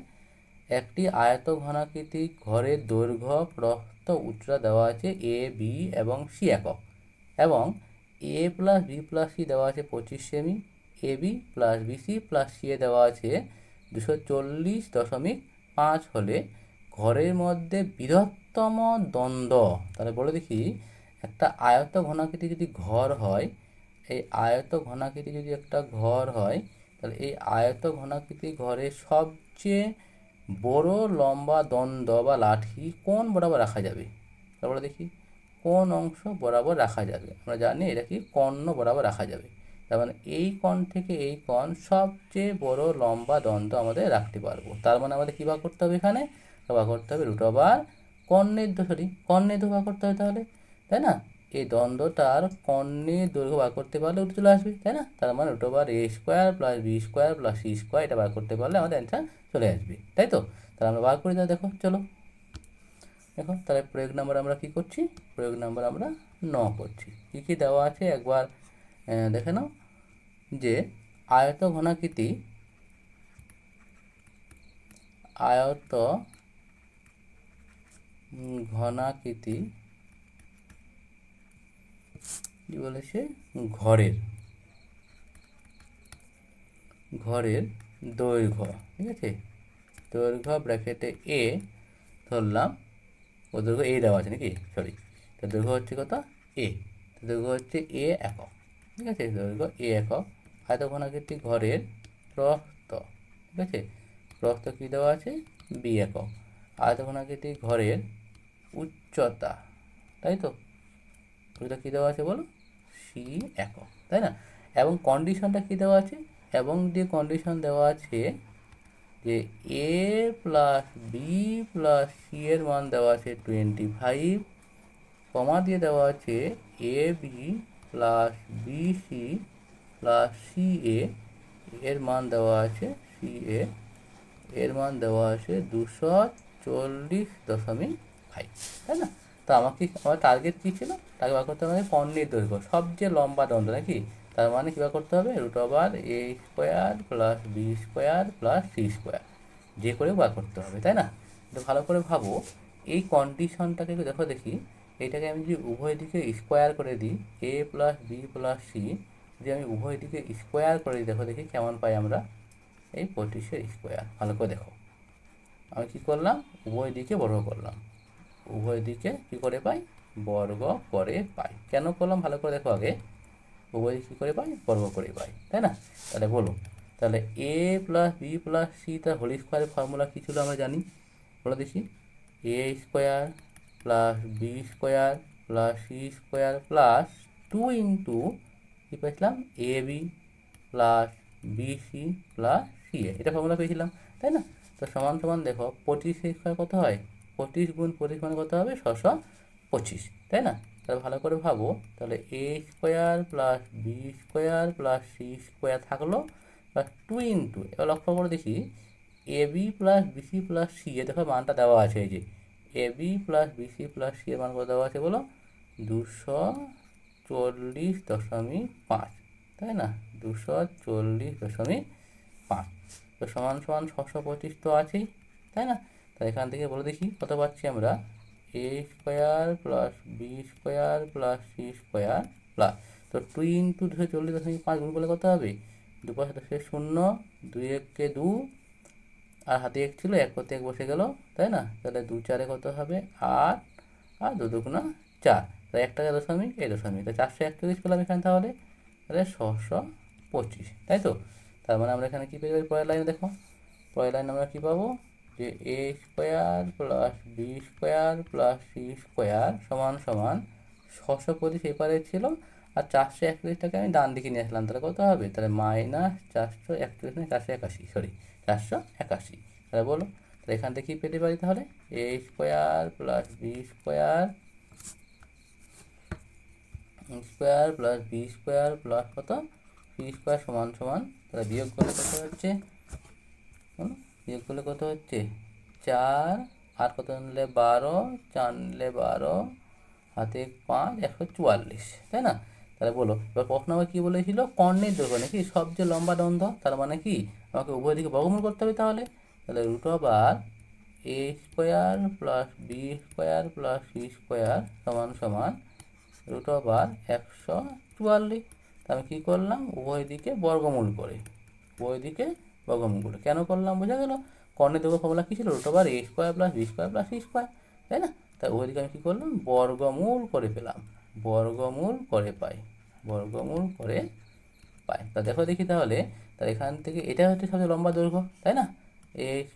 একটি আয়তঘনাকৃতি ঘরের দৈর্ঘ্য প্রস্থ উচ্চতা দেওয়া আছে এ বি এবং সি একক, এবং A plus B plus C দেওয়া আছে 25 সেমি, A B plus B C plus C A দেওয়া আছে 240.5 হলে ঘরের মধ্যে বৃহত্তম দ্বন্দ্ব, তাহলে বলে দেখি, একটা আয়ত ঘনাকৃতি যদি ঘর হয়, এই আয়ত ঘনাকৃতি যদি একটা ঘর হয়, তাহলে এই আয়ত ঘনাকৃতি ঘরের সবচেয়ে বড় লম্বা দণ্ড বা লাঠি কোন বরাবর রাখা যাবে, তারপরে দেখি কোন অংশ বরাবর রাখা যাবে, আমরা জানি এটা কি কর্ণ বরাবর রাখা যাবে, তার মানে এই কোণ থেকে এই কোণ সবচেয়ে বড় লম্বা দণ্ড আমাদের রাখতে পারবো। তার মানে আমাদের কী ভাগ করতে হবে, এখানে ভাগ করতে হবে √, কর্ণের কর্ণের দৈর্ঘ্য ভাগ করতে হবে তাহলে, তাই না? এই দ্বন্দ্বটার কর্ণের দৈর্ঘ্য বার করতে পারলে উত্তর চলে আসবে, তাই না? তার মানে √a² plus b² plus c² এটা বার করতে পারলে আমাদের অ্যান্সার চলে আসবে, তাই তো? তাহলে আমরা বার করে দাও, দেখো চলো দেখো, তাহলে প্রয়োগ নাম্বার আমরা কী করছি, প্রয়োগ নাম্বার আমরা 9 করছি। কী কী দেওয়া আছে একবার দেখে নাও, যে আয়ত ঘনাকৃতি কি বলেছে, ঘরের ঘরের দৈর্ঘ্য, ঠিক আছে, দৈর্ঘ্য ব্র্যাকেটে এ ধরলাম, ও দৈর্ঘ্য এ দেওয়া আছে নাকি, সরি, তো দৈর্ঘ্য হচ্ছে কত, এ, তো দৈর্ঘ্য হচ্ছে এ একক, ঠিক আছে, দৈর্ঘ্য এ একক। আয়তঘনাকৃতি ঘরের প্রস্থ, ঠিক আছে, প্রস্থ কী দেওয়া আছে, বি একক। আয়তঘনাকৃতি ঘরের উচ্চতা, তাই তো, ওইটা কী দেওয়া আছে বলো, সি একক, তাই না। এবং কন্ডিশনটা কী দেওয়া আছে, এবং যে কন্ডিশন দেওয়া আছে যে A plus B plus C এর মান দেওয়া আছে 25, কমা দিয়ে দেওয়া আছে A B plus B C plus C A, এর মান দেওয়া আছে সি এ, এর মান দেওয়া আছে 240.5, তাই না। তো আমাকে, আমার টার্গেট কী ছিল, টার্গেট বার করতে হবে কর্ণের দৈর্ঘ্য, সবচেয়ে লম্বা দণ্ড নাকি, তার মানে কী বার করতে হবে, √a² plus b² plus c², যে করে বার করতে হবে, তাই না। তো ভালো করে ভাবো, এই কন্ডিশনটাকে একটু দেখো দেখি, এইটাকে আমি যদি উভয় দিকে স্কোয়ার করে দিই, এ প্লাস বি প্লাস সি, যদি আমি উভয় দিকে স্কোয়ার করে দিই, দেখো দেখি কেমন পাই আমরা, এই 25 স্কোয়ার। ভালো করে দেখো, আমি কী করলাম, উভয় দিকে বর্গ করলাম, উভয় দিকে কী করে পাই, বর্গ করে পাই। কেন করলাম ভালো করে দেখো আগে, উভয় দিকে কী করে পাই, বর্গ করে পাই, তাই না। তাহলে বলো, তাহলে A plus B plus C তার হোল স্কোয়ারের ফর্মুলা কী ছিল আমরা জানি, বলে দেখি, a² plus b² plus c² plus 2 into কী পেয়েছিলাম, A B plus B C plus C A, এটা ফর্মুলা পেয়েছিলাম, তাই না। তো সমান সমান দেখো 25 কত হয়, 25 গুণ 25 মানে কত হবে, 625, তাই না। তাহলে ভালো করে ভাবো, তাহলে a² plus b² plus c² থাকলো, প্লাস 2 ইন্টু, এবার লক্ষ্য করে দেখি, A B plus B C plus C A, দেখো মানটা দেওয়া আছে, এই যে A B plus B C plus C এর মান কত দেওয়া আছে বলো, 240.5, তাই না, 240.5, তো সমান সমান 625 তো আছেই, তাই না। তাই এখান থেকে বলে দেখি কত পাচ্ছি আমরা, a² plus b² plus c² plus, তো 2 ইন্টু 240.5 গুণ করলে কত হবে, 2 5 0, 2 1 2, আর হাতে 1 ছিল, 1 করতে 1 বসে গেল, তাই না। তাহলে 2 4 কত হবে 8, আর 2 2 4, তাই 1 টাকা দশমিক, এই দশমিক, তাই 441 পেলাম এখানে, তাহলে তাহলে 625, তাই তো। তার মানে আমরা এখানে কী পেয়ে যাবো, পরের লাইনে দেখো, পরের লাইন আমরা কী পাবো, যে a² plus b² plus c² সমান সমান 625 এপারে ছিল, আর 441টাকে আমি ডান দিকে নিয়ে আসলাম, তাহলে কত হবে, তাহলে মাইনাস 441, না 481, সরি 481, তাহলে বলো, তাহলে এখান থেকে কী পেতে পারি, তাহলে a² plus b² plus b² plus কত, c² সমান সমান, তাহলে বিয়োগ করলে কত হচ্ছে, বিয়োগ করলে কত হচ্ছে 4, আর কত নিলে 12, 4 নিলে 12, হাতে 5, 144, তাই না। তাহলে বলো, এবার প্রশ্ন আমাকে কী বলেছিল, কর্ণের দৈর্ঘ্য নাকি, সবচেয়ে লম্বা দৈর্ঘ্য, তার মানে কি আমাকে উভয় দিকে বর্গমূল করতে হবে, তাহলে তাহলে a² plus b² plus c² সমান সমান √144, তা আমি কী করলাম, উভয় দিকে বর্গমূল করে, উভয় দিকে বর্গমূল করে, কেন করলাম বোঝা গেল, কর্ণের দৈর্ঘ্য ফর্মুলা কী ছিল, √a² plus b² plus c², তাই না। তাই উভয় দিকে আমি কী করলাম, বর্গমূল করে পেলাম, বর্গমূল করে পাই, বর্গমূল করে পাই। তা দেখো দেখি তাহলে, তাহলে এখান থেকে এটা হচ্ছে সবচেয়ে লম্বা দৈর্ঘ্য, তাই না, a²,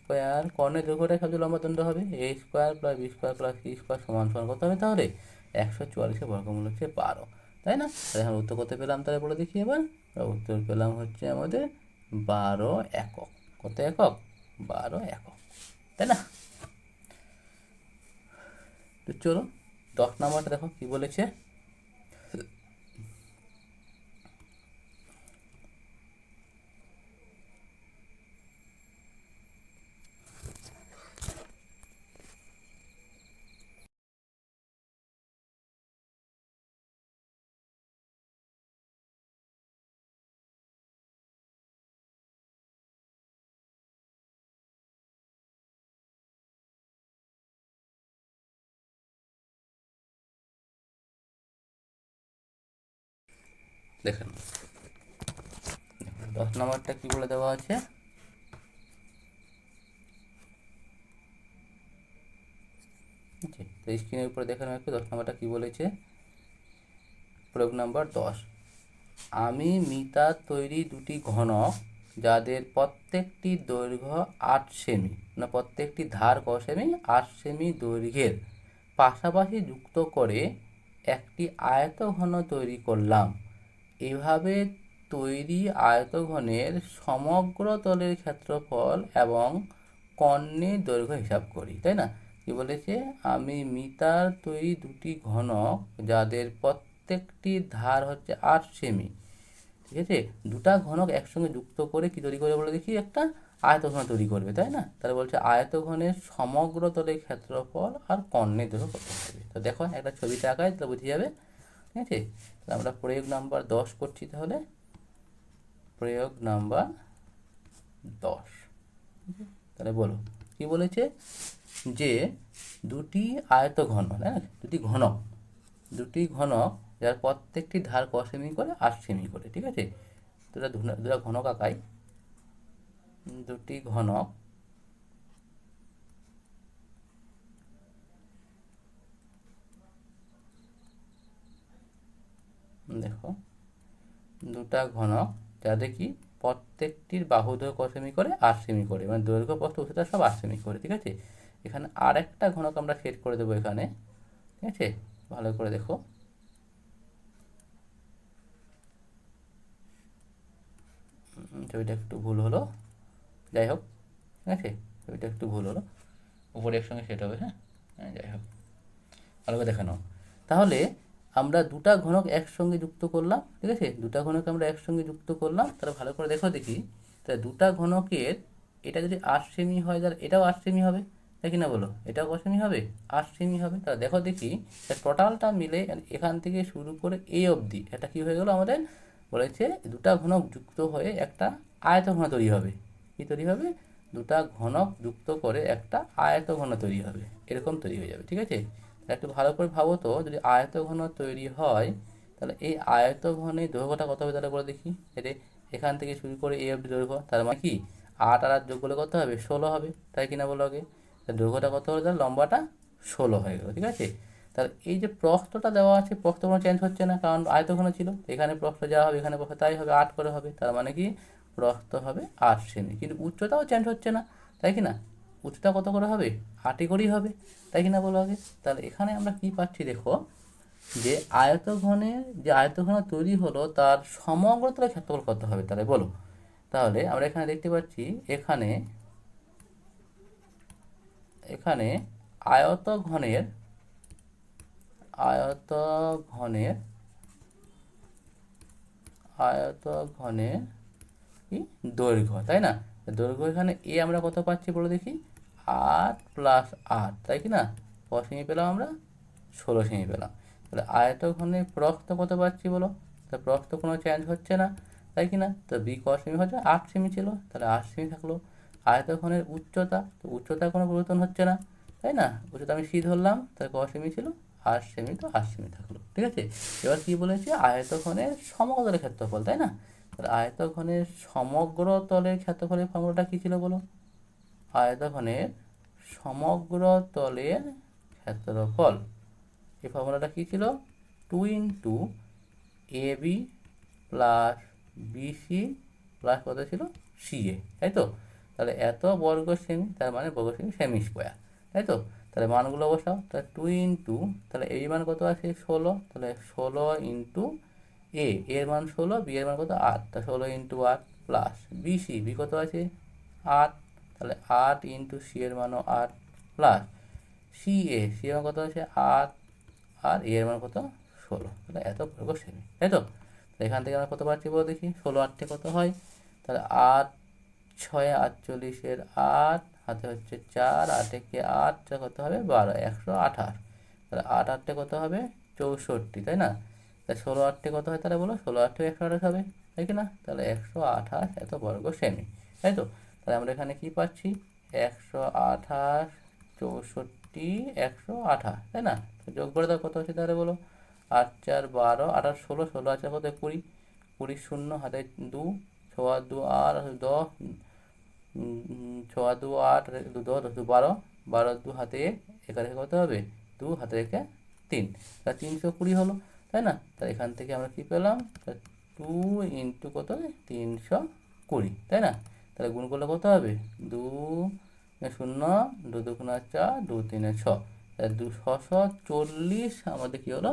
কর্ণের দৈর্ঘ্যটাই সবচেয়ে লম্বা দৈর্ঘ্য হবে, a² plus b² plus c² সমান সমান কত হবে, তাহলে 144 বর্গমূল হচ্ছে 12, তাই না। তাহলে এখন উত্তর করতে পেলাম, তাহলে বলে দেখি এবার, উত্তর পেলাম হচ্ছে আমাদের 12 একক, কত একক, 12 একক, তাই না। তো চলো 10 নম্বরটা দেখো কী বলেছে, দেখেন 10 নম্বরটা কি বলে দেওয়া আছে, তো স্ক্রিনের উপরে দেখেন একটু 10 নম্বরটা কি বলেছে। প্রয়োগ নাম্বার 10, আমি মিতার তৈরি দুটি ঘনক যাদের প্রত্যেকটি দৈর্ঘ্য 8 সেমি, না প্রত্যেকটি ধার ক সেমি, 8 সেমি দৈর্ঘ্যের পাশাপাশি যুক্ত করে একটি আয়তঘন তৈরি করলাম। এভাবে তৈরি আয়তঘনের সমগ্র তলের ক্ষেত্রফল এবং কর্ণের দৈর্ঘ্য হিসাব করি, তাই না? কি বলেছে, আমি মিতার তৈরি দুটি ঘনক যাদের প্রত্যেকটি ধার হচ্ছে 8 সেমি, ঠিক আছে, দুটা ঘনক একসঙ্গে যুক্ত করে কি তৈরি করে বলে দেখি, একটা আয়তঘন তৈরি করবে, তাই না? তাহলে বলছে আয়তঘনের সমগ্র তলের ক্ষেত্রফল আর কর্ণের দৈর্ঘ্য কত হবে। তো দেখো একটা ছবিতে আঁকায় তাহলে বুঝে যাবে, ঠিক আছে। তাহলে আমরা প্রয়োগ নাম্বার 10 করছি, তাহলে প্রয়োগ নাম্বার 10, তাহলে বলো কি বলেছে, যে দুটি আয়তঘন, তাই না, দুটি ঘনক যার প্রত্যেকটি ধার ক সেমি করে 8 সেমি করে, ঠিক আছে। দুটা ঘনক আঁকাই, দুটি ঘনক দেখো, দুটা ঘনক যাদের কি প্রত্যেকটির বাহু দৈর্ঘ্য ক সেমি করে, 8 সেমি করে, মানে দৈর্ঘ্য প্রস্থ উচ্চতা সব 8 সেমি করে, ঠিক আছে। এখানে আর একটা ঘনক আমরা সেট করে দেবো এখানে, ঠিক আছে, ভালো করে দেখো। ছবিটা একটু ভুল হলো, যাই হোক, ঠিক আছে, ছবিটা একটু ভুল হলো, উপরে একসঙ্গে সেট হবে, হ্যাঁ, যাই হোক, ভালো করে দেখে নাও। তাহলে আমরা দুটা ঘনক একসঙ্গে যুক্ত করলাম, ঠিক আছে, দুটা ঘনক আমরা একসঙ্গে যুক্ত করলাম, তাহলে ভালো করে দেখো দেখি, তাহলে দুটা ঘনকের এটা যদি 8 সেমি হয়, তাহলে এটাও 8 সেমি হবে, তাই কি না বলো, এটাও ক সেমি হবে, 8 সেমি হবে। তাহলে দেখো দেখি টোটালটা মিলে এখান থেকে শুরু করে এই অবধি এটা কি হয়ে গেল আমাদের, বলেছে দুটা ঘনক যুক্ত হয়ে একটা আয়তঘন তৈরি হবে। কি তৈরি হবে, দুটা ঘনক যুক্ত করে একটা আয়তঘন তৈরি হবে, এরকম তৈরি হয়ে যাবে, ঠিক আছে। একটু ভালো করে ভাবো তো, যদি আয়তঘন তৈরি হয় তাহলে এই আয়তঘনের দৈর্ঘ্যটা কত হবে, তাহলে বলে দেখি। এতে এখান থেকে শুরু করে এই অবধি দৈর্ঘ্য, তার মানে কি 8 আর 8 যোগ করলে কত হবে, 16 হবে, তাই কিনা বলো আগে। দৈর্ঘ্যটা কত হলো, তাহলে লম্বাটা 16 হয়ে গেল, ঠিক আছে। তাহলে এই যে প্রস্থটা দেওয়া আছে, প্রস্থ কোনো চেঞ্জ হচ্ছে না, কারণ আয়তঘন ছিল, এখানে প্রস্থ যা হবে এখানে প্রস্থ তাই হবে, 8 করে হবে, তার মানে কি প্রস্থ হবে 8 সেমি, কিন্তু উচ্চতাও চেঞ্জ হচ্ছে না, তাই কি না, উচ্চতা কত করে হবে, 8 করেই হবে, তাই কি না বলো আগে। তাহলে এখানে আমরা কি পাচ্ছি দেখো, যে আয়তঘন তৈরি হলো তার সমগ্র তলের ক্ষেত্রফল কত হবে, তাহলে বলো। তাহলে আমরা এখানে দেখতে পাচ্ছি, এখানে এখানে আয়তঘনের আয়তঘনের আয়তঘনের কি দৈর্ঘ্য, তাই না, দৈর্ঘ্য এখানে এ আমরা কত পাচ্ছি বলে দেখি, 8 + 8, তাই কি না, ক সেমি পেলাম আমরা, 16 সেমি পেলাম। তাহলে আয়তঘনের প্রস্থ কত পাচ্ছি বলো, তা প্রস্থ কোনো চেঞ্জ হচ্ছে না, তাই কি না, তো বি ক সেমি হচ্ছে 8 সেমি ছিল, তাহলে 8 সেমি থাকলো। আয়তঘনের উচ্চতা, তো উচ্চতা কোনো পরিবর্তন হচ্ছে না, তাই না, উচ্চতা আমি সি ধরলাম, তাহলে ক সেমি ছিল, 8 সেমি, তো 8 সেমি থাকলো, ঠিক আছে। এবার কি বলেছে, আয়তঘনের সমগ্র তলের ক্ষেত্রফল, তাই না। তাহলে আয়তঘনের সমগ্র তলের ক্ষেত্রফলের ফর্মুলাটা কী ছিল বলো, আয়তঘনের সমগ্র তলের ক্ষেত্রফল, এই ফর্মুলাটা কী ছিল, 2 × AB + BC প্লাস কত ছিল, CA, তাই তো। তাহলে এত বর্গ সেমি, তার মানে বর্গ সেমি সেমি স্কোয়ার, তাই তো। তাহলে মানগুলো বসাও, তাহলে 2 × তাহলে এই মান কত আছে 16, তাহলে 16 × এর মান 16, বি এর মান কত 8, তা 16 × 8 প্লাস বি কত আছে 8, তাহলে 8 × সি এর মানও 8 প্লাস সি এর মান কত আছে 8, আর এর মান কত 16, তাহলে এত বর্গ সেমি, তাই তো। এখান থেকে আমরা কত পাচ্ছি বলো দেখি, 16 8 কত হয়, তাহলে 8 6 48 8, হাতে হচ্ছে 4, 8 × 8 কত হবে 12, 128, তাহলে 8 8 কত হবে 64, তাই না। তাহলে 16 8 কত হয়, তাহলে বলো 16 8 128 হবে, তাই কি না, তাহলে 128 এত বর্গ সেমি, তাই তো। তাহলে আমরা এখানে কি পাচ্ছি, 128 64 128, তাই না। যোগ করে দাও কত হচ্ছে, তাহলে বলো 8 4 12, 8 16, 16 আছে কত 20, 20 শূন্য হাতে 2, 6 আর 2 আর 10, 6 আর 2 8, 2 10, 10 2 12, 12 2 হাতে 1, একা রেখে কত হবে 2 হাতে রেখে 3, তাহলে 320 হলো, তাই না? তাহলে এখান থেকে আমরা কি পেলাম, 2 ইন্টু কত 320, তাই না? তাহলে গুণ করলে কত হবে 2 শূন্য 2 2 4, 2 3 6, তাহলে 240 আমাদের কি হলো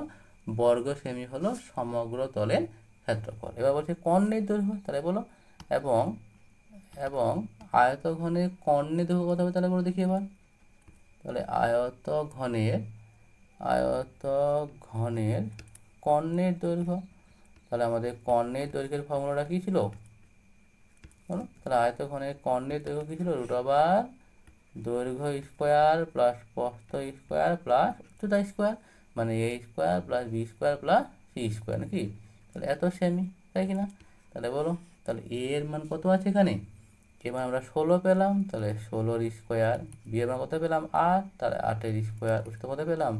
বর্গ সেমি হলো সমগ্র তলের ক্ষেত্রফল। এবার বলছে কর্ণের দৈর্ঘ্য, তাহলে বলো এবং এবং আয়তঘনের কর্ণের দৈর্ঘ্য কত হবে তাহলে বলো দেখি এবার। তাহলে আয়তঘনের কর্ণের দৈর্ঘ্য, তাহলে আমাদের কর্ণের দৈর্ঘ্যের ফর্মুলাটা কী ছিল বলো? তাহলে আয়তঘনের কর্ণের দৈর্ঘ্য কী ছিল, √ দৈর্ঘ্য স্কোয়ার প্লাস প্রস্থ স্কোয়ার প্লাস উচ্চতা স্কোয়ার, মানে a square plus b square plus c square, নাকি? তাহলে এত সেমি, তাই কি না? তাহলে বলো তাহলে a এর মান কত আছে এখানে, এবার আমরা 16 পেলাম, তাহলে 16 স্কোয়ার, বি এর মান কত পেলাম 8, তাহলে 8 স্কোয়ার, উচ্চতা কত পেলাম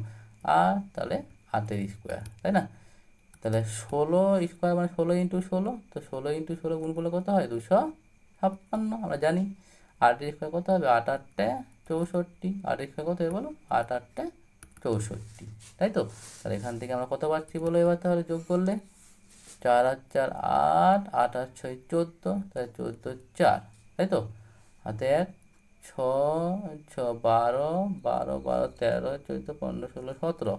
8, তাহলে 8 স্কোয়ার, তাই না? তাহলে 16 স্কোয়ার মানে 16 ইন্টু 16, তো 16 ইন্টু 16 গুণ করলে কত হয় 256, আমরা জানি। 8 স্কোয়ার কত হবে 8 8 64, 8 স্কোয়ার কত হবে বলো 8 8 64, তাই তো? তাহলে এখান থেকে আমরা কত পাচ্ছি বলো এবার, তাহলে যোগ করলে 4 আর 4 8, 8 আর 6 14, তাহলে 14 4, তাই তো? হাতে 1 6 6 12 12 12 13 14 15 16 17,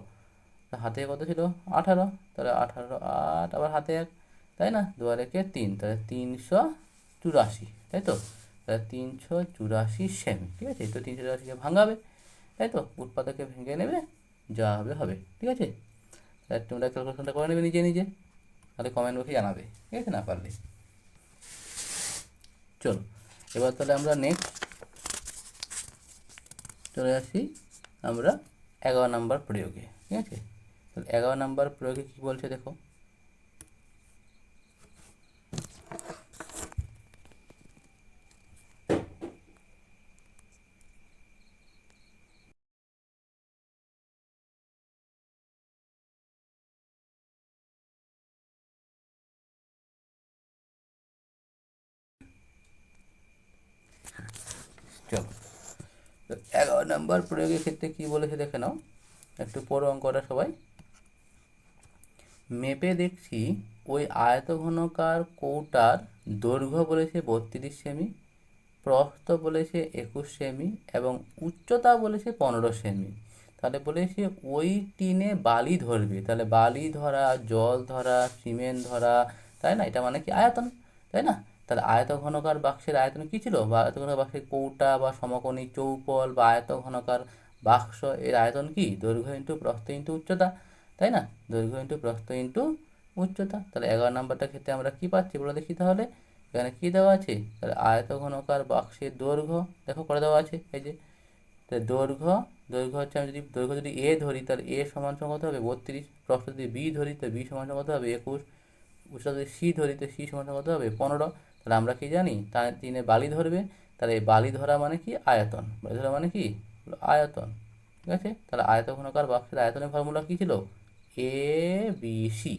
হাতে কত ছিল 18, তাহলে 18 8, আবার হাতে 1, তাই না? 2 আর 1 3, তাহলে 384, তাই তো? তাহলে 384 সেমি, ঠিক আছে? তো 384কে ভাঙাবে, তাই তো? উৎপাদকে ভেঙে নেবে, যা হবে হবে, ঠিক আছে? তাহলে তোমরা ক্যালকুলেশনটা করে নেবে নিজে নিজে, তাহলে কমেন্ট বক্সে জানাবে, ঠিক আছে? না পারলে চলো এবার তাহলে আমরা নেক্সট চলে আসি আমরা 11 নম্বর প্রয়োগে, ঠিক আছে? তাহলে 11 নম্বর প্রয়োগে কী বলছে দেখো, চলো তো 11 নম্বর প্রয়োগের ক্ষেত্রে কী বলেছে দেখে নাও, একটু পড়ো অঙ্কটা সবাই। মেপে দেখছি ওই আয়তঘনকার কৌটার দৈর্ঘ্য বলেছে 32 সেমি, প্রস্থ বলেছে 21 সেমি এবং উচ্চতা বলেছে 15 সেমি। তাহলে বলেছে ওই টিনে বালি ধরবে, তাহলে বালি ধরা, জল ধরা, সিমেন্ট ধরা, তাই না? এটা মানে কি আয়তন, তাই না? তাহলে আয়তঘনকার বাক্সের আয়তন কী ছিল, বা আয়তঘনকার বাক্সের কৌটা বা সমকোণী চৌপল বা আয়তঘনকার বাক্স এর আয়তন কি, দৈর্ঘ্য ইন্টু প্রস্থ ইন্টু উচ্চতা, তাই না? দৈর্ঘ্য ইন্টু প্রস্থ ইন্টু উচ্চতা। তাহলে 11 নম্বরটার ক্ষেত্রে আমরা কী পাচ্ছি বলে দেখি তাহলে, এখানে কী দেওয়া আছে, তাহলে আয়তঘনকার বাক্সের দৈর্ঘ্য দেখো করে দেওয়া আছে, এই যে তাহলে দৈর্ঘ্য দৈর্ঘ্য হচ্ছে, আমি যদি দৈর্ঘ্য যদি এ ধরি তাহলে এ সমান সমান কত হবে 32, প্রস্থ যদি বি ধরি তাহলে বি সমান সমান কত হবে 21, উচ্চতা যদি সি ধরি তো সি সমান সমান কত হবে 15। তাহলে আমরা কি জানি, তার তিনে বালি ধরবে, তাহলে এই বালি ধরা মানে কি আয়তন, বালি ধরা মানে কি আয়তন, ঠিক আছে? তাহলে আয়তঘনকার বাক্সের আয়তনের ফর্মুলা কী ছিল, A B C,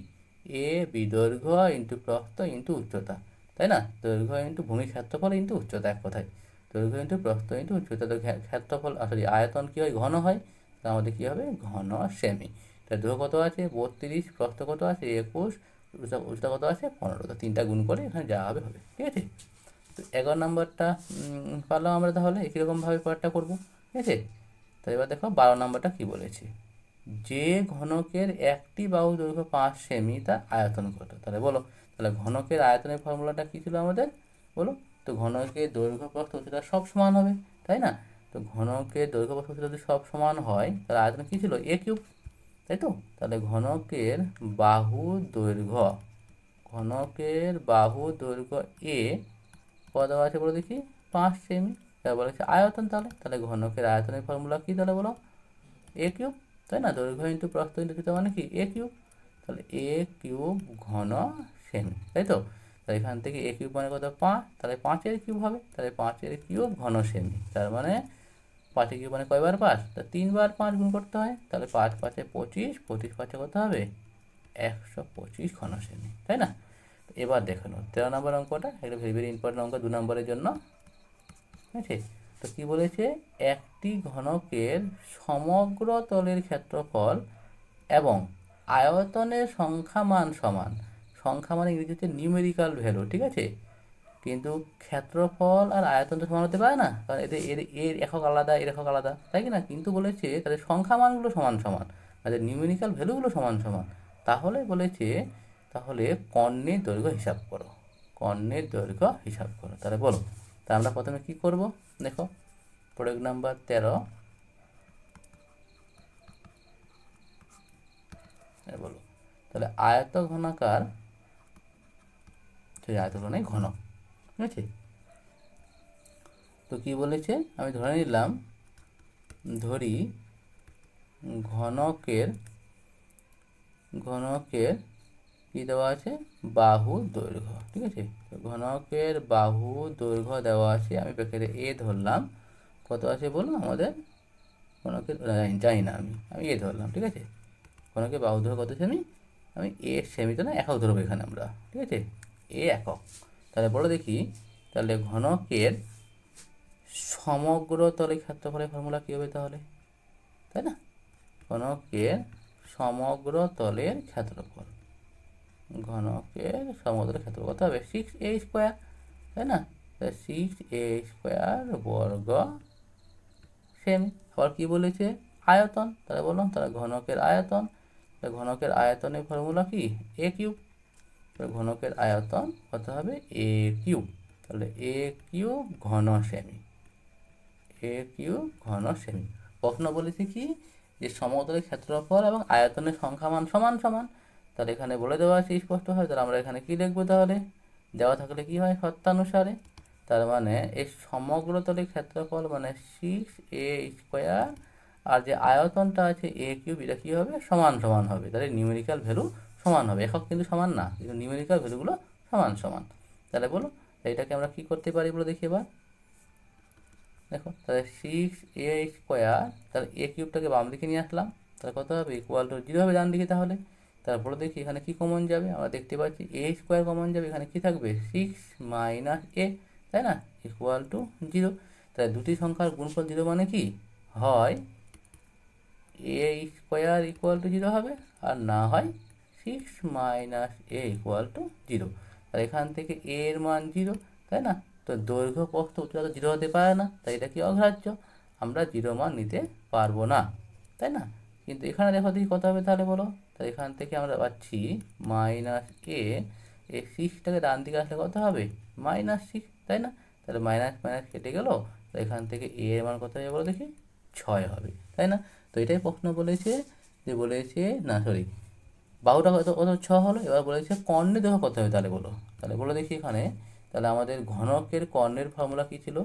A B দৈর্ঘ্য ইন্টু প্রস্থ ইন্টু উচ্চতা, তাই না? দৈর্ঘ্য ইন্টু ভূমির ক্ষেত্রফল ইন্টু উচ্চতা, এক কথায় দৈর্ঘ্য ইন্টু প্রস্থ ইন্টু উচ্চতা। তো ক্ষেত্রফল সরি আয়তন কী হয় ঘন হয়, তার মধ্যে কী হবে ঘন সেমি। তাহলে দৈর্ঘ্য কত আছে 32, প্রস্থ কত আছে 21, উচ্চতা কত আছে 15, তো তিনটা গুণ করে এখানে যা হবে হবে, ঠিক আছে? তো 11 নম্বরটা পারলাম আমরা, তাহলে একই রকমভাবে পরেরটা করবো, ঠিক আছে? তো এবার দেখো 12 নম্বরটা কী বলেছে, যে ঘনকের একটি বাহু দৈর্ঘ্য 5 সেমি তার আয়তন কত, তাহলে বলো। তাহলে ঘনকের আয়তনের ফর্মুলাটা কী ছিল আমাদের বলো, তো ঘনকের দৈর্ঘ্য প্রস্থ উচ্চতা সব সমান হবে, তাই না? তো ঘনকের দৈর্ঘ্য প্রস্থ উচ্চতা যদি সব সমান হয় তাহলে আয়তন কী ছিল a কিউব, তাই তো? তাহলে ঘনকের বাহু দৈর্ঘ্য, ঘনকের বাহু দৈর্ঘ্য এ কত দেওয়া আছে বলো দেখি 5 সেমি, তাই বলেছে আয়তন, তাহলে তাহলে ঘনকের আয়তনের ফর্মুলা কী তাহলে বলো এ কিউব, তাই না? দৈর্ঘ্য ইন্টু প্রস্থ ইন্টু উচ্চতা মানে কি এ কিউব, তাহলে এ কিউব ঘন সেমি, তাই তো? তাহলে এখান থেকে এ কিউব মানে কত 5, তাহলে 5-এর কিউব হবে, তাহলে 5-এর কিউব ঘন সেমি, তার মানে 5-এর কিউব মানে কয়বার 5, তা 3 বার 5 গুণ করতে হয়, তাহলে 5 5-এ 25, 25 5-এ কত হবে 125 ঘন সেমি, তাই না? এবার দেখে নাও 13 নম্বর অঙ্কটা, একটা ভেরি ভেরি ইম্পর্টেন্ট অঙ্ক 2 নম্বরের জন্য। ঠিক আছে, তো কী বলেছে, একটি ঘনকের সমগ্র তলের ক্ষেত্রফল এবং আয়তনের সংখ্যা মান সমান। সংখ্যা মানে ইংরেজিতে নিউমেরিক্যাল ভ্যালু, ঠিক আছে, কিন্তু ক্ষেত্রফল আর আয়তন তো সমান হতে পারে না, কারণ এদের এর এর একক আলাদা, এর একক আলাদা, তাই কি না? কিন্তু বলেছে তাদের সংখ্যা মানগুলো সমান সমান, তাদের নিউমেরিক্যাল ভ্যালুগুলো সমান সমান। তাহলে বলেছে, তাহলে কর্ণের দৈর্ঘ্য হিসাব করো, কর্ণের দৈর্ঘ্য হিসাব করো। তাহলে বলো, তা আমরা প্রথমে কি করব, দেখো প্রয়োগ নাম্বার 13 বলো। তাহলে আয়ত ঘনাকার, সেই আয়ত ঘনাই ঘনক, ঠিক আছে। তো কি বলেছে, আমি ধরে নিলাম, ধরি ঘনকের ঘনকের কি দেওয়া আছে, বাহু দৈর্ঘ্য, ঠিক আছে। তো ঘনকের বাহু দৈর্ঘ্য দেওয়া আছে, আমি প্যাকেটে এ ধরলাম, কত আছে বলো আমাদের, ঘনকের জানি না, আমি এ ধরলাম, ঠিক আছে। ঘনকের বাহু দৈর্ঘ্য কত সেমি, আমি এ সেমি তো না, একক ধরবো এখানে আমরা, ঠিক আছে, এ একক। তাহলে বলো দেখি, তাহলে ঘনকের সমগ্র তলের ক্ষেত্রফলের ফর্মুলা কী হবে তাহলে, তাই না? ঘনকের সমগ্র তলের ক্ষেত্রফল, ঘনকের সমগ্র ক্ষেত্রফল কত হবে, 6a স্কোয়ার, তাই না? 6a স্কোয়ার বর্গ সেমি। আবার কি বলেছে, আয়তন, তাহলে বললাম, তাহলে ঘনকের আয়তন, ঘনকের আয়তনের ফর্মুলা কি, এ কিউব। ঘনকের আয়তন কত হবে, এ কিউব। তাহলে এ কিউব ঘন সেমি, এ কিউব ঘন সেমি। প্রশ্ন বলেছে কি, যে সমতলের ক্ষেত্রফল এবং আয়তনের সংখ্যা মান সমান সমান। তাহলে এখানে বলে দেওয়া আছে স্পষ্টভাবে, তাহলে আমরা এখানে কি লিখবো, তাহলে দেওয়া থাকলে কি হয়, শর্তানুসারে। তার মানে এই সমগ্র তলের ক্ষেত্রফল মানে 6a স্কোয়ার, আর যে আয়তনটা আছে এ কিউব, এটা কী হবে, সমান সমান হবে। তাহলে নিউমেরিক্যাল ভ্যালু সমান হবে, একক কিন্তু সমান না, কিন্তু নিউমেরিক্যাল ভ্যালুগুলো সমান সমান। তাহলে বলো, এটাকে আমরা কি করতে পারি বলো দেখি এবার, দেখো তাহলে 6a স্কোয়ার, তাহলে এ কিউবটাকে বাম দিকে নিয়ে আসলাম, তাহলে কত হবে, ইকুয়াল টু 0 হবে ডান দিকে। তাহলে তারপরে দেখি এখানে কি কমন যাবে, আমরা দেখতে পাচ্ছি এ স্কোয়ার কমন যাবে, এখানে কি থাকবে, 6 মাইনাস এ, তাই না, ইকুয়াল টু 0। তাহলে দুটি সংখ্যার গুণফল 0 মানে কি হয়, এ স্কোয়ার ইকুয়াল টু 0 হবে, আর না হয় 6 মাইনাস এ ইকুয়াল টু 0। তাহলে এখান থেকে এ এর মান 0, তাই না? তো দৈর্ঘ্য প্রস্থ উচ্চতা তো 0 হতে পারে না, তাই এটা কি অগ্রাহ্য, আমরা 0 মান নিতে পারবো না, তাই না? কিন্তু এখানে দেখো দেখি কত হবে, তাহলে বলো, তাহলে এখান থেকে আমরা পাচ্ছি মাইনাস এ, এই 6টাকে ডান দিকে আসলে কত হবে, -6, তাই না? তাহলে মাইনাস মাইনাস কেটে গেল, তো এখান থেকে এ এর মান কত হবে বলো দেখি, 6 হবে, তাই না? তো এটাই প্রশ্ন বলেছে, যে বলেছে না সরি, বাহুটা কত কত 6 হলো। এবার বলেছে কর্ণের দৈর্ঘ্য কত হবে, তাহলে বলো, তাহলে বলো দেখি এখানে, তাহলে আমাদের ঘনকের কর্ণের ফর্মুলা কী ছিল,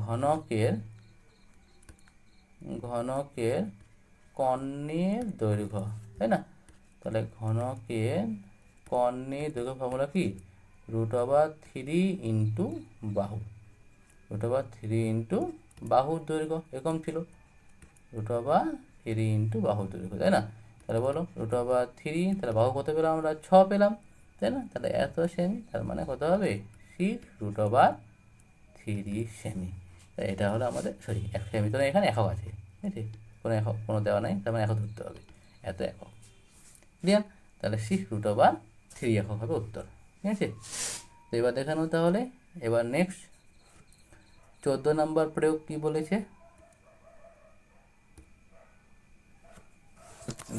ঘনকের ঘনকের কর্ণের দৈর্ঘ্য, তাই না? তাহলে ঘনকের কর্ণের দৈর্ঘ্য ফর্মুলা কি, √3 ইন্টু বাহু, √3 ইন্টু বাহুর দৈর্ঘ্য, এরকম ছিল, √3 ইন্টু বাহুর দৈর্ঘ্য, তাই না? তাহলে বলো √3, তাহলে বাহু কত পেলাম আমরা, 6 পেলাম, তাই না? তাহলে এত সেমি, তার মানে কত হবে, 6√3 সেমি। তাই এটা হলো আমাদের, সরি 1 সেমি তো না, এখানে একক আছে, ঠিক আছে, কোনো একক কোনো দেওয়া নাই, তার মানে একক ধরতে হবে, এত একক, ক্লিয়ার? তাহলে 6√3 একক হবে উত্তর, ঠিক আছে। তো এবার দেখানো, তাহলে এবার নেক্সট 14 নম্বর প্রয়োগ কি বলেছে,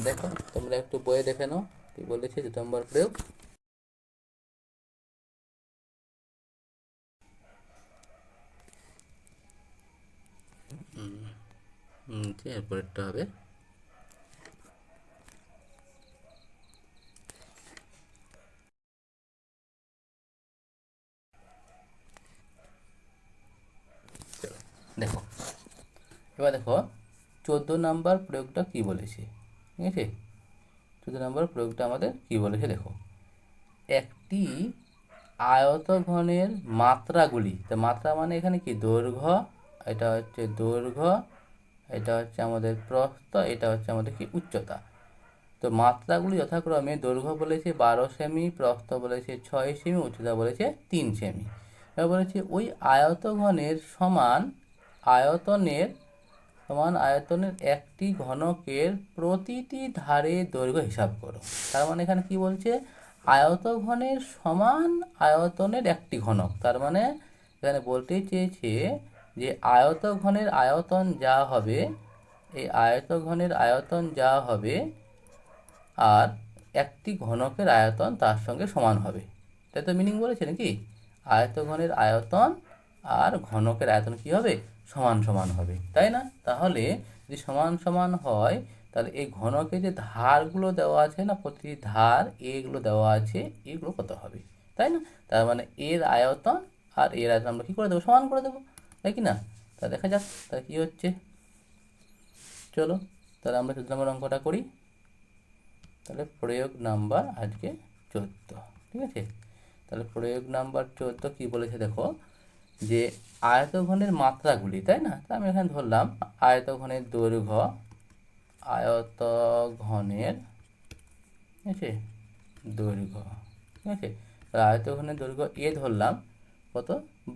দেখো তোমরা একটু বইয়ে দেখে নাও কি বলেছে 14 নম্বর প্রয়োগ। এরপরেরটা হবে, দেখো এবার দেখো 14 নম্বর প্রয়োগটা কি বলেছে, ঠিক আছে। 14 নম্বর প্রয়োগটা আমাদের কি বলেছে দেখো, একটি আয়তঘনের মাত্রাগুলি, তো মাত্রা মানে এখানে কি, দৈর্ঘ্য, এটা হচ্ছে দৈর্ঘ্য, এটা হচ্ছে আমাদের প্রস্থ, এটা হচ্ছে আমাদের কি উচ্চতা। তো মাত্রাগুলি যথাক্রমে দৈর্ঘ্য বলেছে 12 সেমি, প্রস্থ বলেছে 6 সেমি, উচ্চতা বলেছে 3 সেমি। এবার বলেছে ওই আয়তঘনের আয়তনের একটি ঘনকের প্রতিটি ধারে দৈর্ঘ্য হিসাব করো। তার মানে এখানে কি বলছে, আয়তঘনের সমান আয়তনের একটি ঘনক। তার মানে এখানে বলতে চেয়েছে যে আয়তঘনের আয়তন যা হবে, এই আয়তঘনের আয়তন যা হবে আর একটি ঘনকের আয়তন তার সঙ্গে সমান হবে। তাই তো মিনিং বলেছে নাকি, আয়তঘনের আয়তন আর ঘনকের আয়তন কি হবে, সমান সমান হবে, তাই না? তাহলে যদি সমান সমান হয় তাহলে এই ঘনকে যে ধারগুলো দেওয়া আছে না, প্রতিটি ধার এগুলো দেওয়া আছে, এগুলো কত হবে, তাই না? তার মানে এর আয়তন আর এর আয়তন আমরা কী করে দেবো, সমান করে দেবো, তাই কি না? তা দেখা যাক তাহলে কী হচ্ছে। চলো তাহলে আমরা 14 নম্বর অঙ্কটা করি। তাহলে প্রয়োগ নাম্বার আজকে 14, ঠিক আছে? তাহলে প্রয়োগ নাম্বার 14 কী বলেছে দেখো, যে আয়তঘনের মাত্রাগুলি, তাই না? তা আমি এখানে ধরলাম আয়তঘনের দৈর্ঘ্য, আয়তঘনের, ঠিক আছে, দৈর্ঘ্য, ঠিক আছে। আয়তঘনের দৈর্ঘ্য এ ধরলাম কত,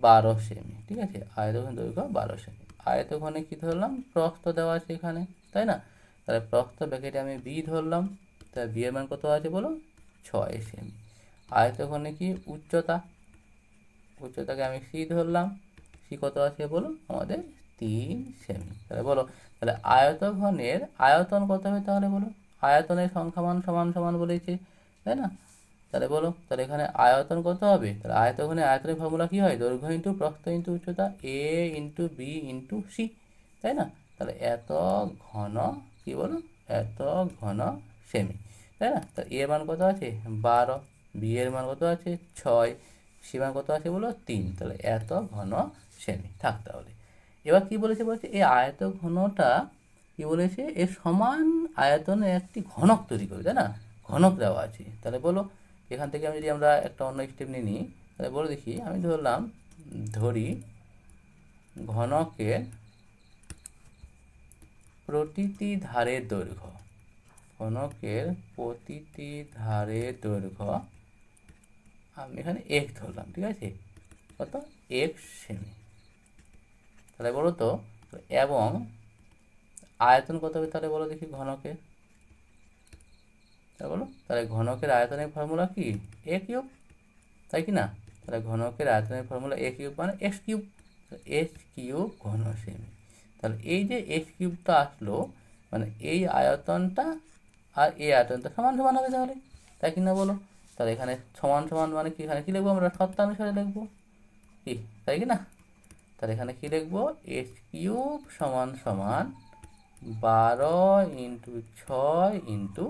12 সেমি, ঠিক আছে। আয়তঘনের দৈর্ঘ্য 12 সেমি। আয়তঘনে কি ধরলাম, প্রস্থ দেওয়া আছে এখানে, তাই না? তাহলে প্রস্থ ব্র্যাকেটে আমি বি ধরলাম, তাহলে বি এর মান কত আছে বলো, 6 সেমি। আয়তঘনে কি উচ্চতাকে আমি সি ধরলাম, সি কত আছে বলো আমাদের 3 সেমি। তাহলে বলো, তাহলে আয়তঘনের আয়তন কত হবে তাহলে বলো, আয়তনের সংখ্যামান সমান সমান বলেছে, তাই না? তাহলে বলো, তাহলে এখানে আয়তন কত হবে, তাহলে আয়তঘনের আয়তনের ফর্মুলা কি হয়, দৈর্ঘ্য ইন্টু প্রস্থ ইন্টু উচ্চতা, এ ইন্টু বি ইন্টু সি, তাই না? তাহলে এত ঘন কি বলো, এত ঘন সেমি, তাই না? তা এর মান কত আছে 12, বি এর মান কত আছে 6, সি মান কত আছে বলো 3, তাহলে এত ঘন সেমি থাক। তাহলে এবার কি বলেছে, এই আয়ত ঘনটা কি বলেছে, এর সমান আয়তনের একটি ঘনক তৈরি করবে, তাই না? ঘনক দেওয়া আছে। তাহলে বলো, এখান থেকে আমি যদি আমরা একটা অন্য স্টেপ নিয়ে নিই, তাহলে বলো দেখি, আমি ধরি ঘনকের প্রতিটি ধারের দৈর্ঘ্য, ঘনকের প্রতিটি ধারের দৈর্ঘ্য আমি এখানে এক্স ধরলাম, ঠিক আছে, কত, এক্স সেমি। তাহলে বলো তো, এবং আয়তন কত হবে তাহলে বলো দেখি ঘনকের, তাহলে বলো, তাহলে ঘনকের আয়তনের ফর্মুলা কি, এ কিউব, তাই কি না? তাহলে ঘনকের আয়তনের ফর্মুলা এ কিউব মানে এক্স কিউব, এক্স কিউব ঘন সেমি। তাহলে এই যে এক্স কিউবটা আসলো, মানে এই আয়তনটা আর এই আয়তনটা সমান সমান হবে তাহলে, তাই কি না বলো? তাহলে এখানে সমান সমান মানে কি, এখানে কী লিখবো আমরা, শর্তানুসারে লিখবো কি, তাই কি না? তাহলে এখানে কী লিখবো, এক্স কিউব সমান সমান 12 ইন্টু 6 ইন্টু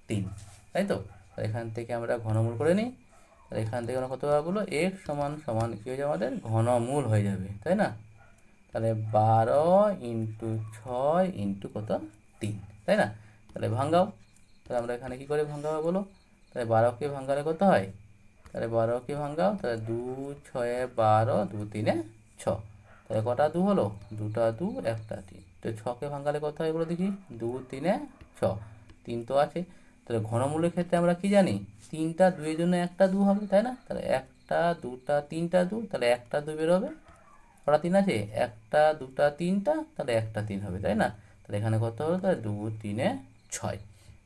3, তাই তো? তাহলে এখান থেকে আমরা ঘনমূল করে নিই, তাহলে এখান থেকে আমরা কত পাবো বলো, এক্স সমান সমান কী হয়ে যাবে আমাদের, ঘনমূল হয়ে যাবে, তাই না? তাহলে 12 ইন্টু 6 ইন্টু কত, 3, তাই না? তাহলে ভাঙাও, তাহলে আমরা এখানে কী করে ভাঙাবো বলো, তাহলে 12কে ভাঙালে কত হয়, তাহলে 12কে ভাঙাও, তাহলে 2 6 12, 2 3 6, তাহলে কটা 2 হলো, 2টা 2 একটা 3, তো 6কে ভাঙালে কত হয় বলো দেখি, 2 3 6, 3 তো আছে। তাহলে ঘনমূলের ক্ষেত্রে আমরা কি জানি, 3টা 2 এর জন্য একটা 2 হবে, তাই না? তাহলে 1টা 2টা 3টা 2, তাহলে একটা 2 বেরোবে, কটা 3 আছে, 1টা 2টা 3টা, তাহলে একটা 3 হবে, তাই না? তাহলে এখানে কত হলো, তাহলে 2 3 6,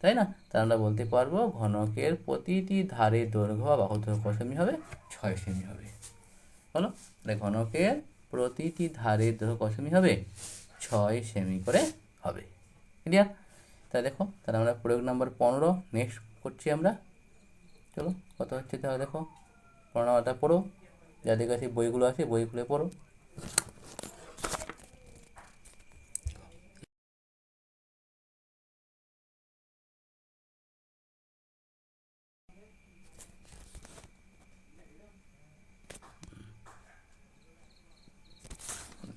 তাই না? তাহলে আমরা বলতে পারবো ঘনকের প্রতিটি ধারের দৈর্ঘ্য বা বাহুর দৈর্ঘ্য কত সেমি হবে, 6 সেমি হবে। বলো, তাহলে ঘনকের প্রতিটি ধারের দৈর্ঘ্য কত সেমি হবে, 6 সেমি করে হবে। ক্লিয়ার? তাহলে দেখো, তাহলে আমরা প্রয়োগ নাম্বার 15 নেক্সট করছি আমরা। চলো কত হচ্ছে তাহলে দেখো, 15 নাম্বারটা পড়ো, যাদের কাছে বইগুলো আছে বইগুলো পড়ো।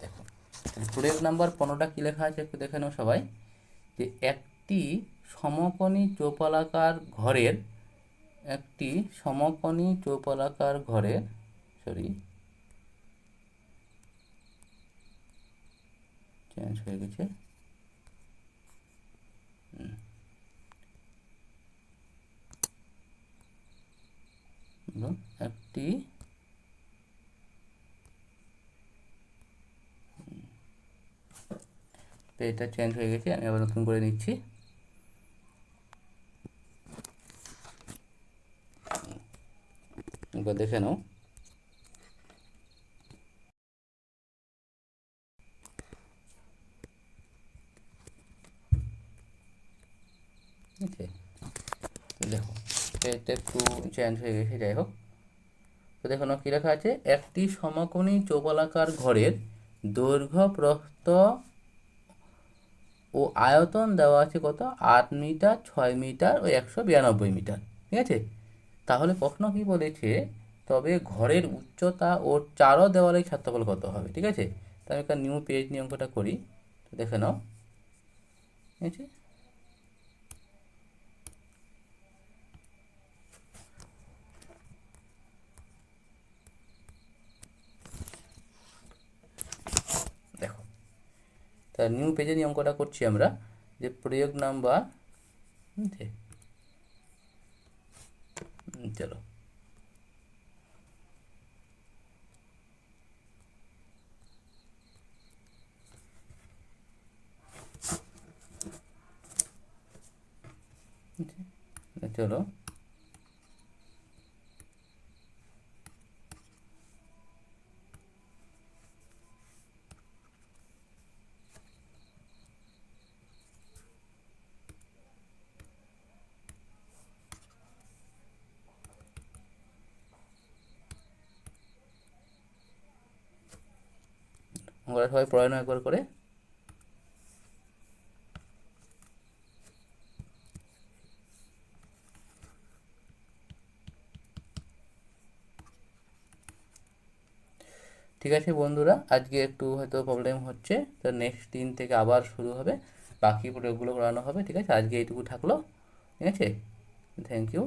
দেখো, প্রয়োগ নাম্বার 15টা কী লেখা আছে একটু দেখে নাও সবাই, যে একটি সমকোণী চৌপলাকার ঘরের, একটি সমকোণী চৌপলাকার ঘরের, সরি চেঞ্জ হয়ে গেছে, একটি তো এটা চেঞ্জ হয়ে গেছে, আমি আবার নতুন করে নিচ্ছি। একবার দেখে নাও। ঠিক আছে, দেখো এটা একটু চেঞ্জ হয়ে গেছে, যাই হোক। তো দেখো না কী লেখা আছে, একটি সমকোণী চৌকোলাকার ঘরের দৈর্ঘ্য প্রস্থ ও আয়তন দেওয়া আছে কত, 8 মিটার, 6 মিটার ও 192 মিটার। ঠিক আছে, তাহলে প্রশ্ন কি বলেছে, তবে ঘরের উচ্চতা ও চারো দেওয়ালের ক্ষেত্রফল কত হবে। ঠিক আছে, তো আমি একটা নিউ পেজ নিয়ে অঙ্কটা করি, তো দেখে নাও। ঠিক আছে, দেখো তা নিউ পেজে নিয়ে অঙ্কটা করছি আমরা, যে প্রয়োগ নাম্বার, চলো চলো অঙ্কটা সবাই পড়ানো একবার করে। ঠিক আছে বন্ধুরা, আজকে একটু হয়তো প্রবলেম হচ্ছে, তো নেক্সট দিন থেকে আবার শুরু হবে, বাকি প্রয়োগগুলো করানো হবে। ঠিক আছে, আজকে এইটুকু থাকলো। ঠিক আছে, থ্যাংক ইউ।